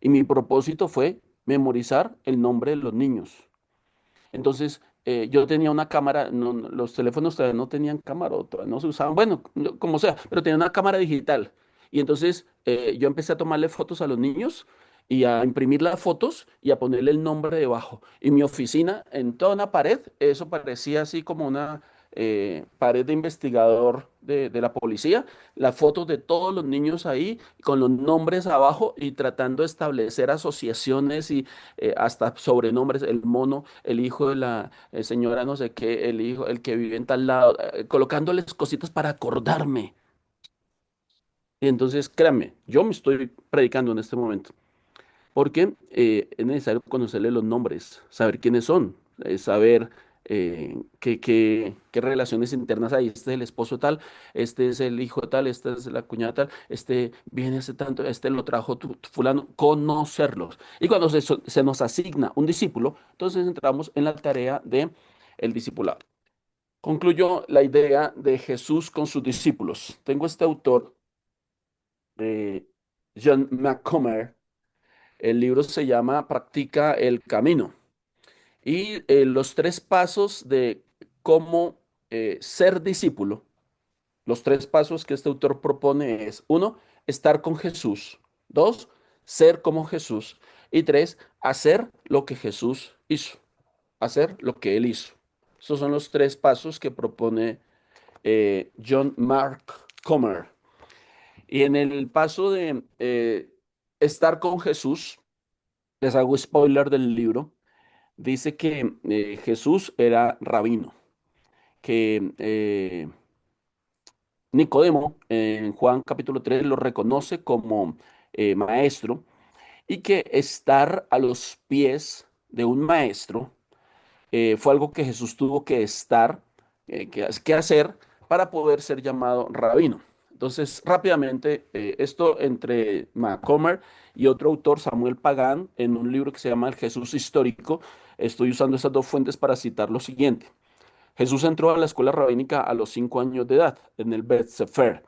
Y mi propósito fue memorizar el nombre de los niños. Entonces, yo tenía una cámara, los teléfonos todavía no tenían cámara, o todavía no se usaban, bueno, como sea, pero tenía una cámara digital. Y entonces yo empecé a tomarle fotos a los niños y a imprimir las fotos y a ponerle el nombre debajo. Y mi oficina, en toda una pared, eso parecía así como una pared de investigador de la policía, las fotos de todos los niños ahí con los nombres abajo y tratando de establecer asociaciones y hasta sobrenombres, el mono, el hijo de la señora no sé qué, el hijo, el que vive en tal lado, colocándoles cositas para acordarme. Y entonces, créanme, yo me estoy predicando en este momento, porque es necesario conocerle los nombres, saber quiénes son, saber qué relaciones internas hay. Este es el esposo tal, este es el hijo tal, esta es la cuñada tal, este viene hace tanto, este lo trajo fulano, conocerlos. Y cuando se nos asigna un discípulo, entonces entramos en la tarea de el discipulado. Concluyo la idea de Jesús con sus discípulos. Tengo este autor, John McComber. El libro se llama Practica el Camino. Y los tres pasos de cómo ser discípulo, los tres pasos que este autor propone es, uno, estar con Jesús; dos, ser como Jesús; y tres, hacer lo que Jesús hizo, hacer lo que él hizo. Estos son los tres pasos que propone John Mark Comer. Y en el paso de estar con Jesús, les hago spoiler del libro, dice que Jesús era rabino, que Nicodemo en Juan capítulo 3 lo reconoce como maestro, y que estar a los pies de un maestro fue algo que Jesús tuvo que estar, que hacer para poder ser llamado rabino. Entonces, rápidamente, esto entre Macomer y otro autor, Samuel Pagán, en un libro que se llama El Jesús Histórico, estoy usando estas dos fuentes para citar lo siguiente. Jesús entró a la escuela rabínica a los 5 años de edad, en el Bet Sefer.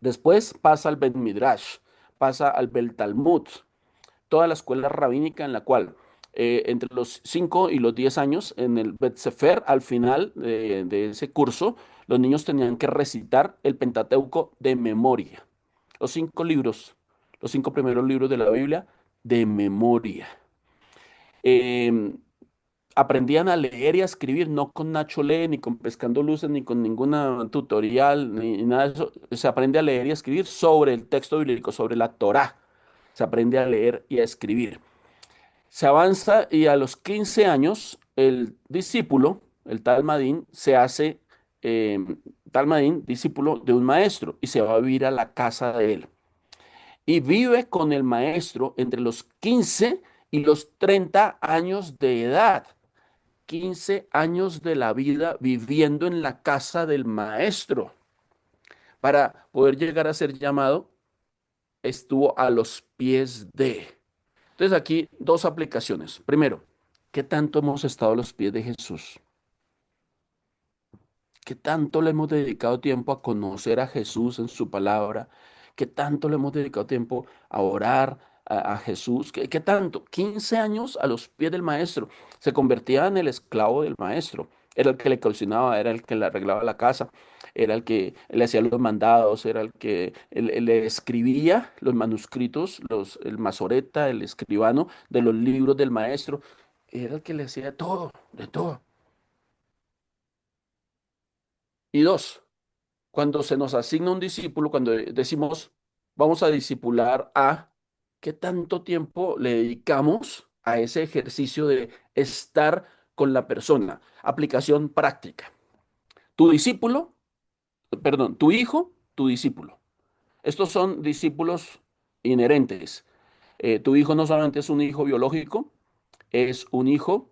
Después pasa al Bet Midrash, pasa al Bet Talmud, toda la escuela rabínica en la cual entre los 5 y los 10 años en el Bet Sefer, al final de ese curso, los niños tenían que recitar el Pentateuco de memoria. Los 5 libros, los 5 primeros libros de la Biblia de memoria. Em, Aprendían a leer y a escribir, no con Nacho Lee, ni con Pescando Luces, ni con ninguna tutorial, ni nada de eso. Se aprende a leer y a escribir sobre el texto bíblico, sobre la Torá. Se aprende a leer y a escribir. Se avanza y a los 15 años el discípulo, el Talmadín, se hace Talmadín, discípulo de un maestro, y se va a vivir a la casa de él. Y vive con el maestro entre los 15 y los 30 años de edad. 15 años de la vida viviendo en la casa del maestro. Para poder llegar a ser llamado, estuvo a los pies de. Entonces aquí dos aplicaciones. Primero, ¿qué tanto hemos estado a los pies de Jesús? ¿Qué tanto le hemos dedicado tiempo a conocer a Jesús en su palabra ¿Qué tanto le hemos dedicado tiempo a orar a Jesús? ¿Qué tanto? 15 años a los pies del maestro. Se convertía en el esclavo del maestro. Era el que le cocinaba, era el que le arreglaba la casa, era el que le hacía los mandados, era el que le escribía los manuscritos, el masoreta, el escribano de los libros del maestro. Era el que le hacía todo, de todo. Y dos, cuando se nos asigna un discípulo, cuando decimos vamos a discipular a, ¿qué tanto tiempo le dedicamos a ese ejercicio de estar con la persona? Aplicación práctica. Tu discípulo, perdón, tu hijo, tu discípulo. Estos son discípulos inherentes. Tu hijo no solamente es un hijo biológico, es un hijo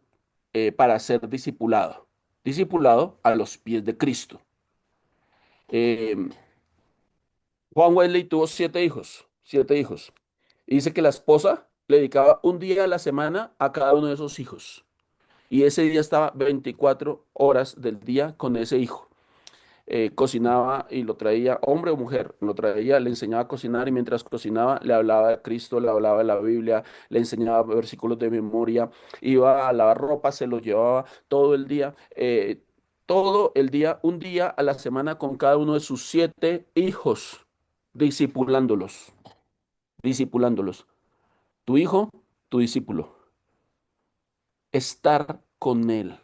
para ser discipulado. Discipulado a los pies de Cristo. Eh, Juan Wesley tuvo 7 hijos, 7 hijos. Y dice que la esposa le dedicaba un día a la semana a cada uno de esos hijos. Y ese día estaba 24 horas del día con ese hijo. Cocinaba y lo traía, hombre o mujer, lo traía, le enseñaba a cocinar y mientras cocinaba le hablaba de Cristo, le hablaba de la Biblia, le enseñaba versículos de memoria, iba a lavar ropa, se lo llevaba todo el día, un día a la semana con cada uno de sus 7 hijos, discipulándolos, discipulándolos. Tu hijo, tu discípulo, estar con él.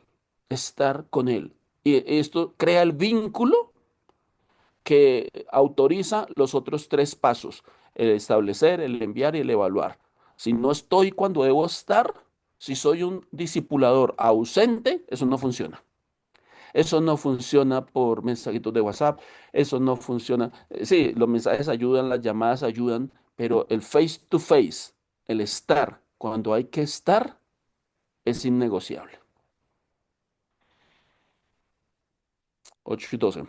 Y esto crea el vínculo que autoriza los otros 3 pasos, el establecer, el enviar y el evaluar. Si no estoy cuando debo estar, si soy un discipulador ausente, eso no funciona. Eso no funciona por mensajitos de WhatsApp, eso no funciona. Sí, los mensajes ayudan, las llamadas ayudan, pero el face to face, el estar, cuando hay que estar, es innegociable. 8:12.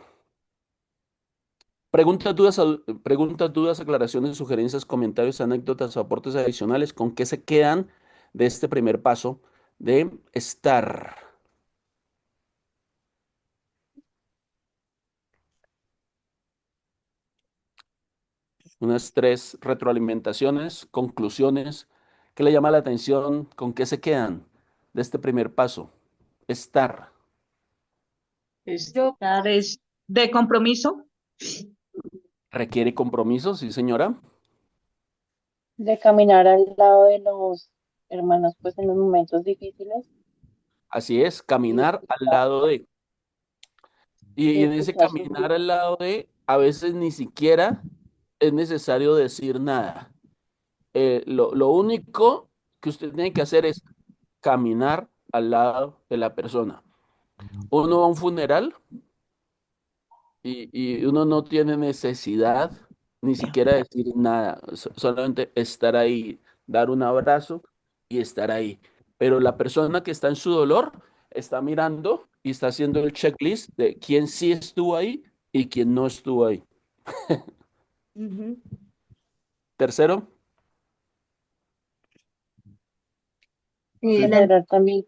Preguntas, dudas, aclaraciones, sugerencias, comentarios, anécdotas o aportes adicionales. ¿Con qué se quedan de este primer paso de estar? Unas 3 retroalimentaciones, conclusiones. ¿Qué le llama la atención? ¿Con qué se quedan de este primer paso? Estar. Estar es de compromiso, ¿Requiere compromiso? Sí, señora. De caminar al lado de los hermanos, pues en los momentos difíciles Así es, y caminar al lado de. Y en ese escuchar sus caminar al lado de, a veces ni siquiera es necesario decir nada. Lo único que usted tiene que hacer es caminar al lado de la persona. Uno va a un funeral y uno no tiene necesidad ni siquiera decir nada, solamente estar ahí, dar un abrazo y estar ahí. Pero la persona que está en su dolor está mirando y está haciendo el checklist de quién sí estuvo ahí y quién no estuvo ahí. Ujú. Tercero, La, celebrar también,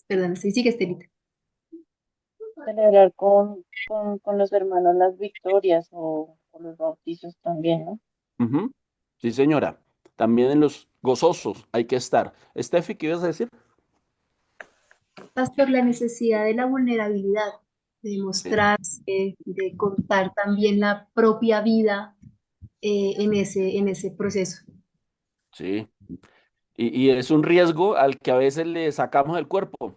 perdón, sí, sigue Estelita. celebrar con los hermanos las victorias o los bautizos también, ¿no? ujú, sí, señora. También en los gozosos hay que estar. Steffi, ¿qué ibas a decir? Pastor, la necesidad de la vulnerabilidad, de Sí, mostrarse, de contar también la propia vida en ese proceso. sí. Y es un riesgo al que a veces le sacamos el cuerpo.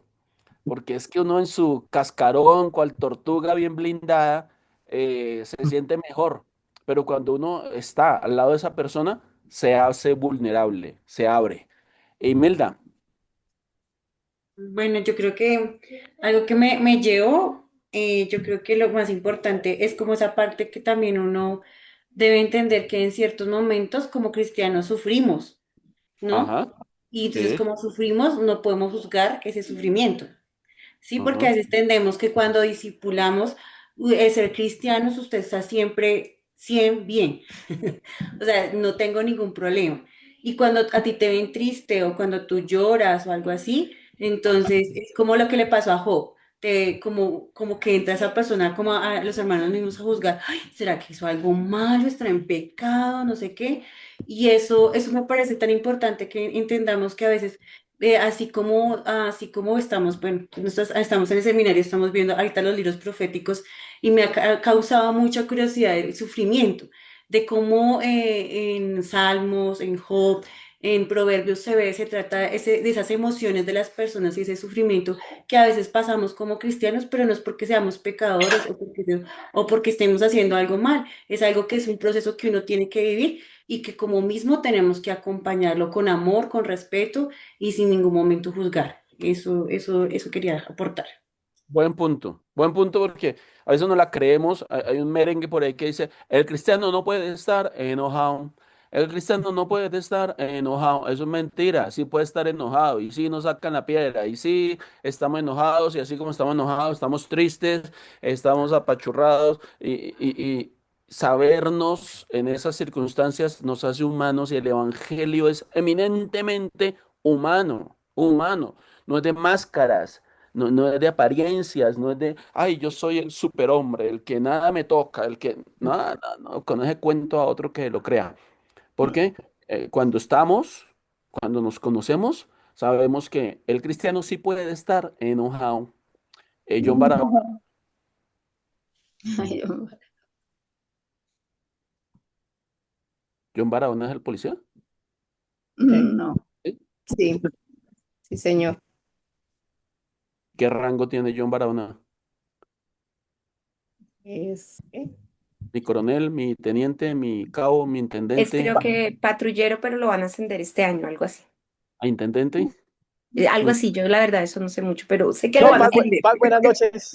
Porque es que uno en su cascarón, cual tortuga bien blindada, se siente mejor. Pero cuando uno está al lado de esa persona, se hace vulnerable, se abre. Imelda, Bueno, yo creo que algo que me llevó, yo creo que lo más importante es como esa parte que también uno debe entender que en ciertos momentos como cristianos sufrimos, ¿no? ajá, Y entonces sí, como sufrimos, no podemos juzgar ese sufrimiento. Sí, porque a ajá, veces entendemos que cuando discipulamos, ser cristianos, usted está siempre 100 bien. O sea, no tengo ningún problema. Y cuando a ti te ven triste o cuando tú lloras o algo así, entonces es como lo que le pasó a Job. como que entra esa persona, como a los hermanos mismos a juzgar, "Ay, ¿será que hizo algo malo? ¿Estará en pecado? No sé qué". Y eso me parece tan importante que entendamos que a veces, así como estamos, bueno, nosotros estamos en el seminario, estamos viendo ahorita los libros proféticos y me ha causado mucha curiosidad el sufrimiento, de cómo en Salmos, en Job, en Proverbios se trata de esas emociones de las personas y ese sufrimiento que a veces pasamos como cristianos, pero no es porque seamos pecadores o porque estemos haciendo algo mal, es algo que es un proceso que uno tiene que vivir y que como mismo tenemos que acompañarlo con amor, con respeto y sin ningún momento juzgar. Eso quería aportar. Buen punto porque a veces no la creemos. Hay un merengue por ahí que dice, el cristiano no puede estar enojado, el cristiano no puede estar enojado. Eso es mentira, sí puede estar enojado y sí nos sacan la piedra y sí estamos enojados y así como estamos enojados, estamos tristes, estamos apachurrados y sabernos en esas circunstancias nos hace humanos y el evangelio es eminentemente humano, humano, no es de máscaras. No, no es de apariencias, no es de, ay, yo soy el superhombre, el que nada me toca, el que, no, no, no, con ese cuento a otro que lo crea. Porque cuando nos conocemos, sabemos que el cristiano sí puede estar enojado. John Barahona, Ay, hombre. John Barahona es el policía. Sí, No. ¿Sí? sí, sí, señor. ¿Qué rango tiene John Barahona? ¿Qué? Mi coronel, mi teniente, mi cabo, mi Es intendente, creo que patrullero, pero lo van a ascender este año, algo así. a intendente. Algo Mm. así, yo la verdad eso no sé mucho, pero sé que lo No, van a Paz, ascender. Paz, buenas noches.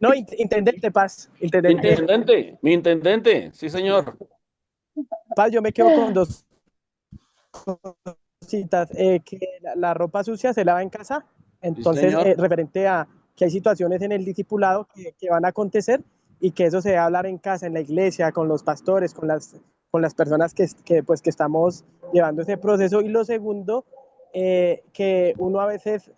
No, intendente Paz, intendente Mi intendente, sí, señor. Paz, yo me quedo con dos cositas. Que la ropa sucia se lava en casa, Sí, entonces señor. referente a que hay situaciones en el discipulado que van a acontecer y que eso se debe hablar en casa, en la iglesia, con los pastores, con las personas pues, que estamos llevando ese proceso. Y lo segundo, que uno a veces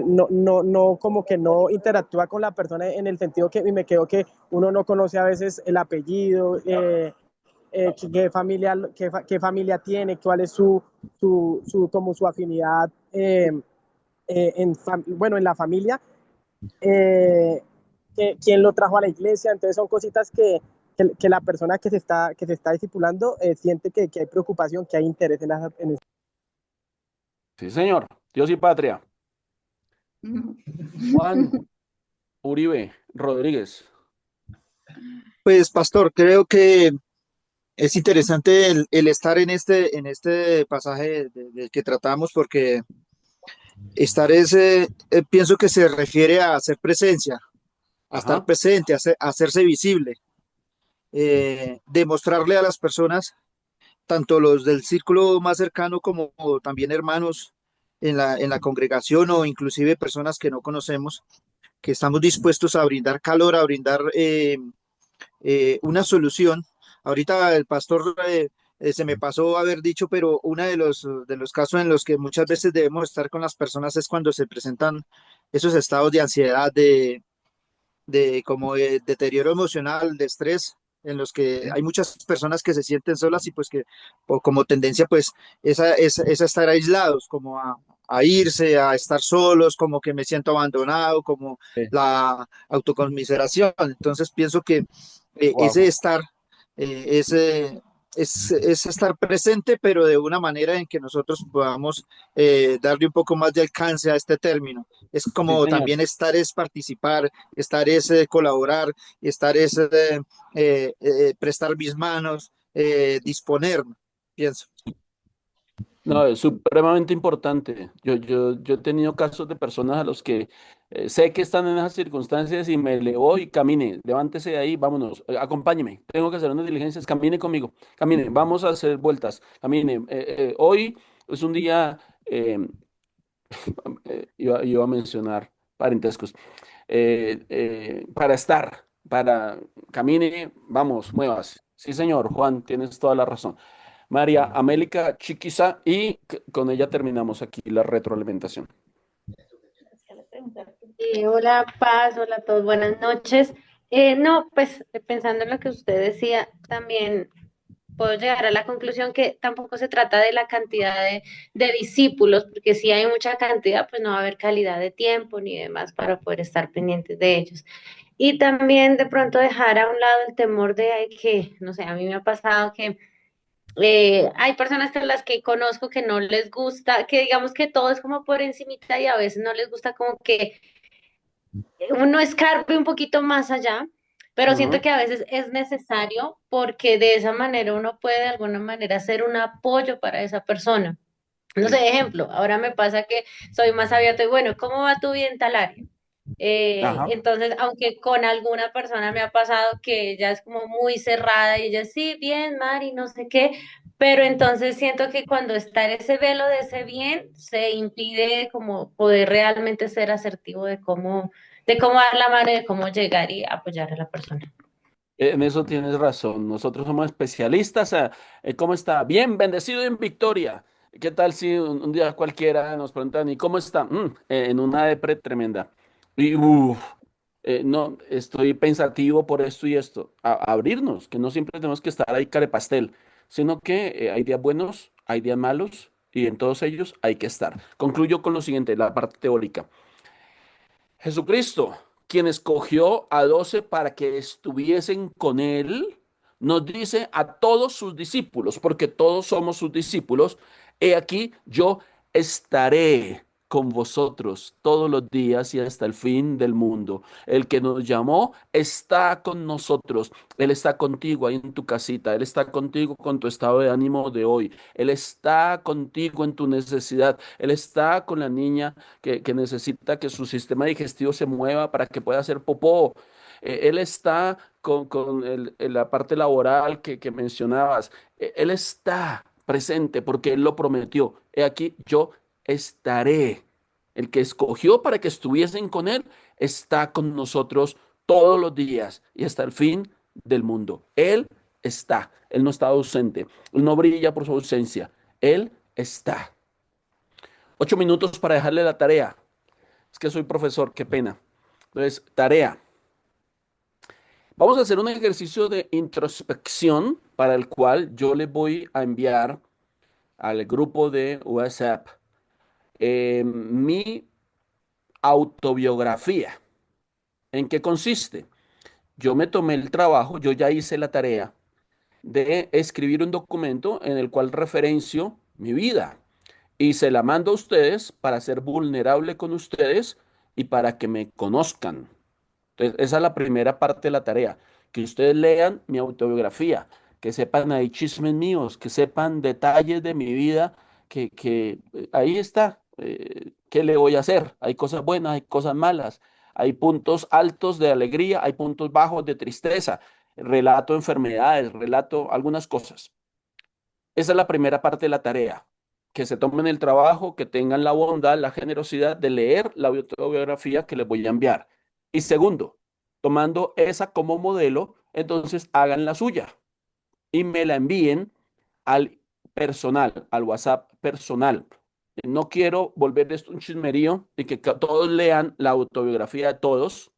no, como que no interactúa con la persona en el sentido que, y me quedo que uno no conoce a veces el apellido, qué familia tiene, cuál es como su afinidad bueno, en la familia, eh, quién lo trajo a la iglesia. Entonces son cositas que la persona que se está discipulando siente que hay preocupación, que hay interés en Sí, señor. Dios y patria. Juan Uribe Rodríguez. Pues, pastor, creo que es interesante el estar en este pasaje del que tratamos, porque estar pienso que se refiere a hacer presencia, a estar Ajá. presente, a hacerse visible, demostrarle a las personas, tanto los del círculo más cercano como también hermanos en la congregación o inclusive personas que no conocemos, que estamos dispuestos a brindar calor, a brindar una solución. Ahorita el pastor se me pasó haber dicho, pero uno de los casos en los que muchas veces debemos estar con las personas es cuando se presentan esos estados de ansiedad, de como de deterioro emocional, de estrés, en los que hay muchas personas que se sienten solas y pues que o como tendencia pues es a estar aislados, como a irse, a estar solos, como que me siento abandonado, como Sí. la autoconmiseración. Entonces pienso que ese Wow. estar es estar presente, pero de una manera en que nosotros podamos darle un poco más de alcance a este término. Es Sí, como señor. también estar es participar, estar es colaborar, estar es prestar mis manos, disponer, pienso. No, es supremamente importante. Yo he tenido casos de personas a los que sé que están en esas circunstancias y me le voy, camine, levántese de ahí, vámonos, acompáñeme, tengo que hacer unas diligencias, camine conmigo, camine, vamos a hacer vueltas, camine. Hoy es un día, iba a mencionar parentescos, para estar, para camine, vamos, muevas. Sí, señor, Juan, tienes toda la razón. María Amélica Chiquiza y con ella terminamos aquí la retroalimentación. Hola, Paz, hola a todos, buenas noches. No, pues pensando en lo que usted decía, también puedo llegar a la conclusión que tampoco se trata de la cantidad de discípulos, porque si hay mucha cantidad, pues no va a haber calidad de tiempo ni demás para poder estar pendientes de ellos. Y también de pronto dejar a un lado el temor de que, no sé, a mí me ha pasado que hay personas que las que conozco que no les gusta, que digamos que todo es como por encimita y a veces no les gusta como que uno escarpe un poquito más allá, pero siento Ujú. que a veces es necesario porque de esa manera uno puede de alguna manera ser un apoyo para esa persona. No sé, Sí. ejemplo, ahora me pasa que soy más abierta y bueno, ¿cómo va tu vida en tal área? Ajá. Entonces, aunque con alguna persona me ha pasado que ella es como muy cerrada y ella sí, bien, Mari, no sé qué, pero entonces siento que cuando está en ese velo de ese bien, se impide como poder realmente ser asertivo de cómo dar la mano y de cómo llegar y apoyar a la persona. En eso tienes razón. Nosotros somos especialistas. ¿Cómo está? Bien, bendecido en victoria. ¿Qué tal si un día cualquiera nos preguntan, ¿y cómo está? En una depre tremenda. Y no, estoy pensativo por esto y esto. Abrirnos, que no siempre tenemos que estar ahí pastel, sino que hay días buenos, hay días malos, y en todos ellos hay que estar. Concluyo con lo siguiente, la parte teórica. Jesucristo, quien escogió a 12 para que estuviesen con él, nos dice a todos sus discípulos, porque todos somos sus discípulos, he aquí yo estaré con vosotros todos los días y hasta el fin del mundo. El que nos llamó está con nosotros. Él está contigo ahí en tu casita. Él está contigo con tu estado de ánimo de hoy. Él está contigo en tu necesidad. Él está con la niña que necesita que su sistema digestivo se mueva para que pueda hacer popó. Él está con la parte laboral que mencionabas. Él está presente porque Él lo prometió. He aquí, yo estaré. El que escogió para que estuviesen con Él está con nosotros todos los días y hasta el fin del mundo. Él está. Él no está ausente. Él no brilla por su ausencia. Él está. 8 minutos para dejarle la tarea. Es que soy profesor, qué pena. Entonces, tarea. Vamos a hacer un ejercicio de introspección para el cual yo le voy a enviar al grupo de WhatsApp mi autobiografía. ¿En qué consiste? Yo me tomé el trabajo, yo ya hice la tarea de escribir un documento en el cual referencio mi vida y se la mando a ustedes para ser vulnerable con ustedes y para que me conozcan. Entonces, esa es la primera parte de la tarea, que ustedes lean mi autobiografía, que sepan ahí chismes míos, que sepan detalles de mi vida, que ahí está, ¿qué le voy a hacer? Hay cosas buenas, hay cosas malas, hay puntos altos de alegría, hay puntos bajos de tristeza, relato enfermedades, relato algunas cosas. Esa es la primera parte de la tarea, que se tomen el trabajo, que tengan la bondad, la generosidad de leer la autobiografía que les voy a enviar. Y segundo, tomando esa como modelo, entonces hagan la suya y me la envíen al personal, al WhatsApp personal. No quiero volver esto un chismerío y que todos lean la autobiografía de todos,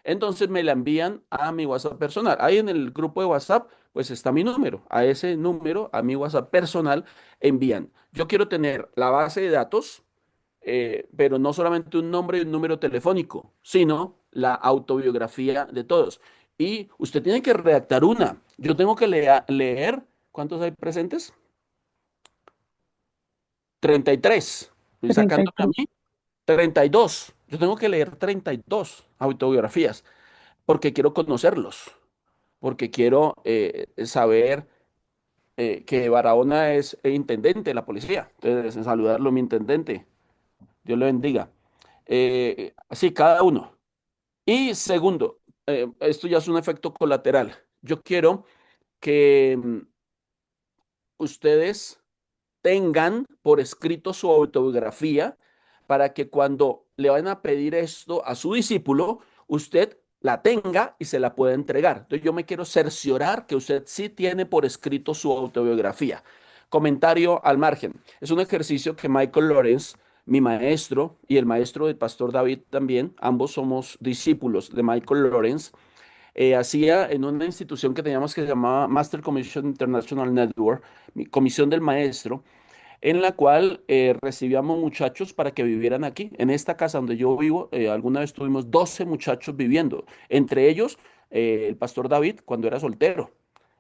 entonces me la envían a mi WhatsApp personal. Ahí en el grupo de WhatsApp, pues está mi número. A ese número, a mi WhatsApp personal, envían. Yo quiero tener la base de datos, pero no solamente un nombre y un número telefónico, sino la autobiografía de todos. Y usted tiene que redactar una. Yo tengo que leer, ¿cuántos hay presentes? 33. Estoy sacándome a 33. mí 32. Yo tengo que leer 32 autobiografías porque quiero conocerlos, porque quiero saber que Barahona es intendente de la policía. Entonces, saludarlo, mi intendente. Dios le bendiga. Sí, cada uno. Y segundo, esto ya es un efecto colateral. Yo quiero que ustedes tengan por escrito su autobiografía para que cuando le vayan a pedir esto a su discípulo, usted la tenga y se la pueda entregar. Entonces yo me quiero cerciorar que usted sí tiene por escrito su autobiografía. Comentario al margen. Es un ejercicio que Michael Lawrence mi maestro y el maestro del pastor David también, ambos somos discípulos de Michael Lawrence, hacía en una institución que teníamos que se llamaba Master Commission International Network, mi comisión del maestro, en la cual recibíamos muchachos para que vivieran aquí. En esta casa donde yo vivo, alguna vez tuvimos 12 muchachos viviendo, entre ellos el pastor David cuando era soltero.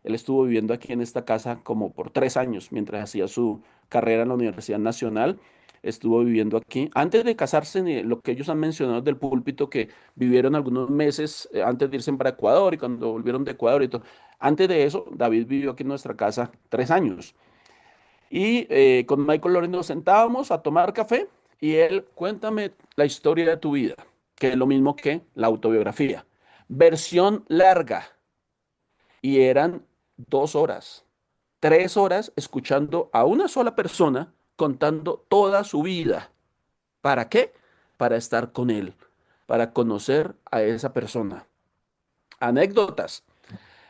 Él estuvo viviendo aquí en esta casa como por 3 años mientras hacía su carrera en la Universidad Nacional. Estuvo viviendo aquí. Antes de casarse, lo que ellos han mencionado del púlpito, que vivieron algunos meses antes de irse para Ecuador y cuando volvieron de Ecuador y todo. Antes de eso, David vivió aquí en nuestra casa 3 años. Y con Michael Lorenz nos sentábamos a tomar café y él, cuéntame la historia de tu vida, que es lo mismo que la autobiografía. Versión larga. Y eran 2 horas, 3 horas escuchando a una sola persona contando toda su vida. ¿Para qué? Para estar con él, para conocer a esa persona. Anécdotas.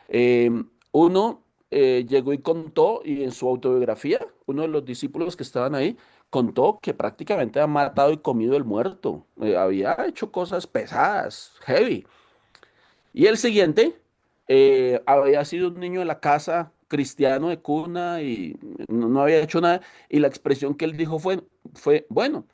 Eh, uno llegó y contó, y en su autobiografía, uno de los discípulos que estaban ahí, contó que prácticamente había matado y comido el muerto. Había hecho cosas pesadas, heavy. Y el siguiente había sido un niño de la casa, cristiano de cuna, y no había hecho nada. Y la expresión que él dijo fue, bueno,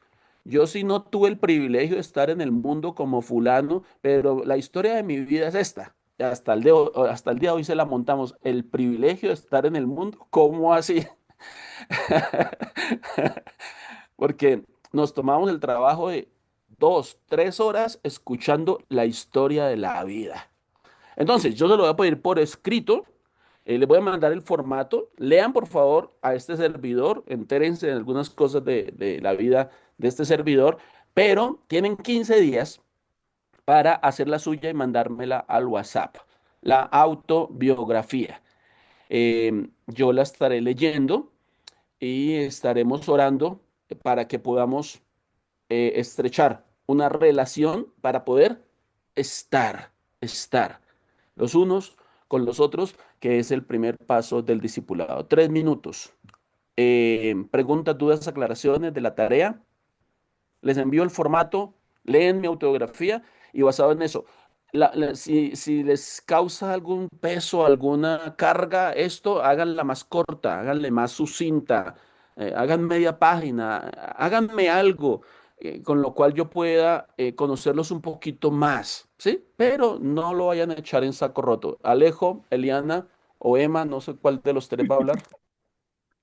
yo sí no tuve el privilegio de estar en el mundo como fulano, pero la historia de mi vida es esta. Y hasta el día de hoy se la montamos. El privilegio de estar en el mundo, ¿cómo así? Porque nos tomamos el trabajo de 2, 3 horas escuchando la historia de la vida. Entonces, yo se lo voy a pedir por escrito, les voy a mandar el formato, lean por favor a este servidor, entérense de algunas cosas de la vida de este servidor, pero tienen 15 días para hacer la suya y mandármela al WhatsApp, la autobiografía. Yo la estaré leyendo y estaremos orando para que podamos estrechar una relación para poder estar los unos con los otros, que es el primer paso del discipulado. 3 minutos. Preguntas, dudas, aclaraciones de la tarea. Les envío el formato, leen mi autobiografía y basado en eso, si les causa algún peso, alguna carga, esto, háganla más corta, háganle más sucinta, hagan media página, háganme algo con lo cual yo pueda conocerlos un poquito más, ¿sí? Pero no lo vayan a echar en saco roto. Alejo, Eliana o Emma, no sé cuál de los tres va a hablar.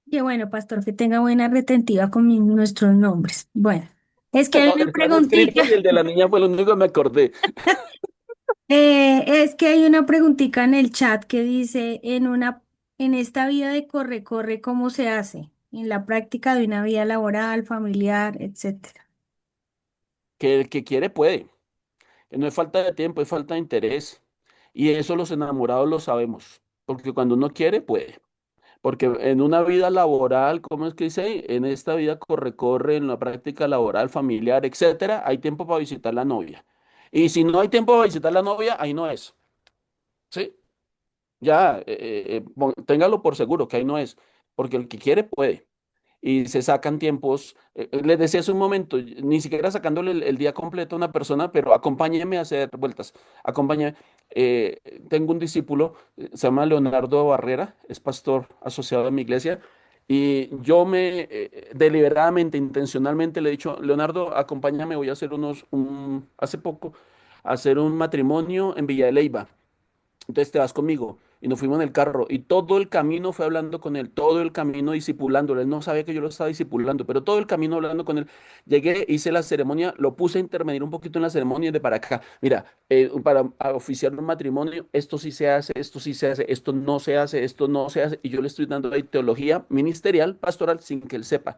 Qué bueno, pastor, que tenga buena retentiva con nuestros nombres. Bueno, es que hay No, una están preguntita, escritos y el de la niña fue el único que me acordé. es que hay una preguntita en el chat que dice, en esta vida de corre, ¿cómo se hace? En la práctica de una vida laboral, familiar, etcétera. Que el que quiere puede. Que no es falta de tiempo, es falta de interés. Y eso los enamorados lo sabemos, porque cuando uno quiere, puede. Porque en una vida laboral, ¿cómo es que dice ahí? En esta vida corre, en la práctica laboral, familiar, etcétera, hay tiempo para visitar la novia. Y si no hay tiempo para visitar la novia, ahí no es. ¿Sí? Ya, téngalo por seguro que ahí no es. Porque el que quiere, puede y se sacan tiempos. Les decía hace un momento, ni siquiera sacándole el día completo a una persona, pero acompáñeme a hacer vueltas, acompáñeme. Tengo un discípulo, se llama Leonardo Barrera, es pastor asociado a mi iglesia, y yo deliberadamente, intencionalmente le he dicho, Leonardo, acompáñame, voy a hacer hace poco, hacer un matrimonio en Villa de Leyva. Entonces te vas conmigo. Y nos fuimos en el carro. Y todo el camino fue hablando con él, todo el camino discipulándolo. Él no sabía que yo lo estaba discipulando, pero todo el camino hablando con él. Llegué, hice la ceremonia, lo puse a intervenir un poquito en la ceremonia de para acá. Mira, para oficiar un matrimonio, esto sí se hace, esto sí se hace, esto no se hace, esto no se hace. Y yo le estoy dando ahí teología ministerial, pastoral, sin que él sepa.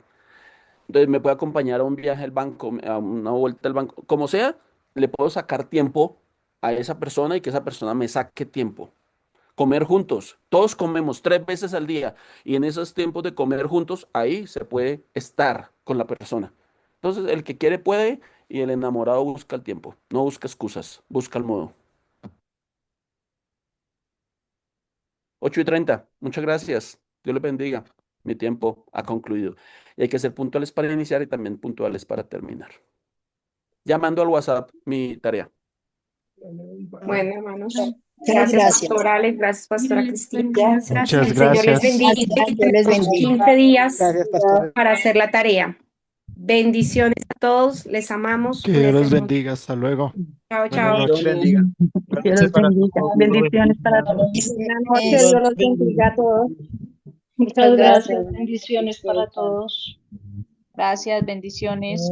Entonces me puede acompañar a un viaje al banco, a una vuelta al banco. Como sea, le puedo sacar tiempo a esa persona y que esa persona me saque tiempo. Comer juntos. Todos comemos 3 veces al día y en esos tiempos de comer juntos, ahí se puede estar con la persona. Entonces, el que quiere puede y el enamorado busca el tiempo. No busca excusas, busca el modo. 8:30. Muchas gracias. Dios les bendiga. mi tiempo ha concluido. Y hay que ser puntuales para iniciar y también puntuales para terminar. Llamando al WhatsApp mi tarea. Bueno, hermanos, Muchas gracias, gracias. Pastora Alex, gracias, Pastora Cristina. Muchas El Señor les gracias. bendiga. Gracias, Dios les Tenemos bendiga. 15 días Gracias, pastor. para hacer la tarea. Bendiciones a todos, les amamos. Que Dios los Cuídense mucho. bendiga. Hasta luego. Chao, Buenas chao. noches. bendiga. Dios los bendiga. Bendiciones para todos. Bendiciones. Dios los bendiga a todos. Muchas gracias. Bendiciones para todos. Gracias, bendiciones.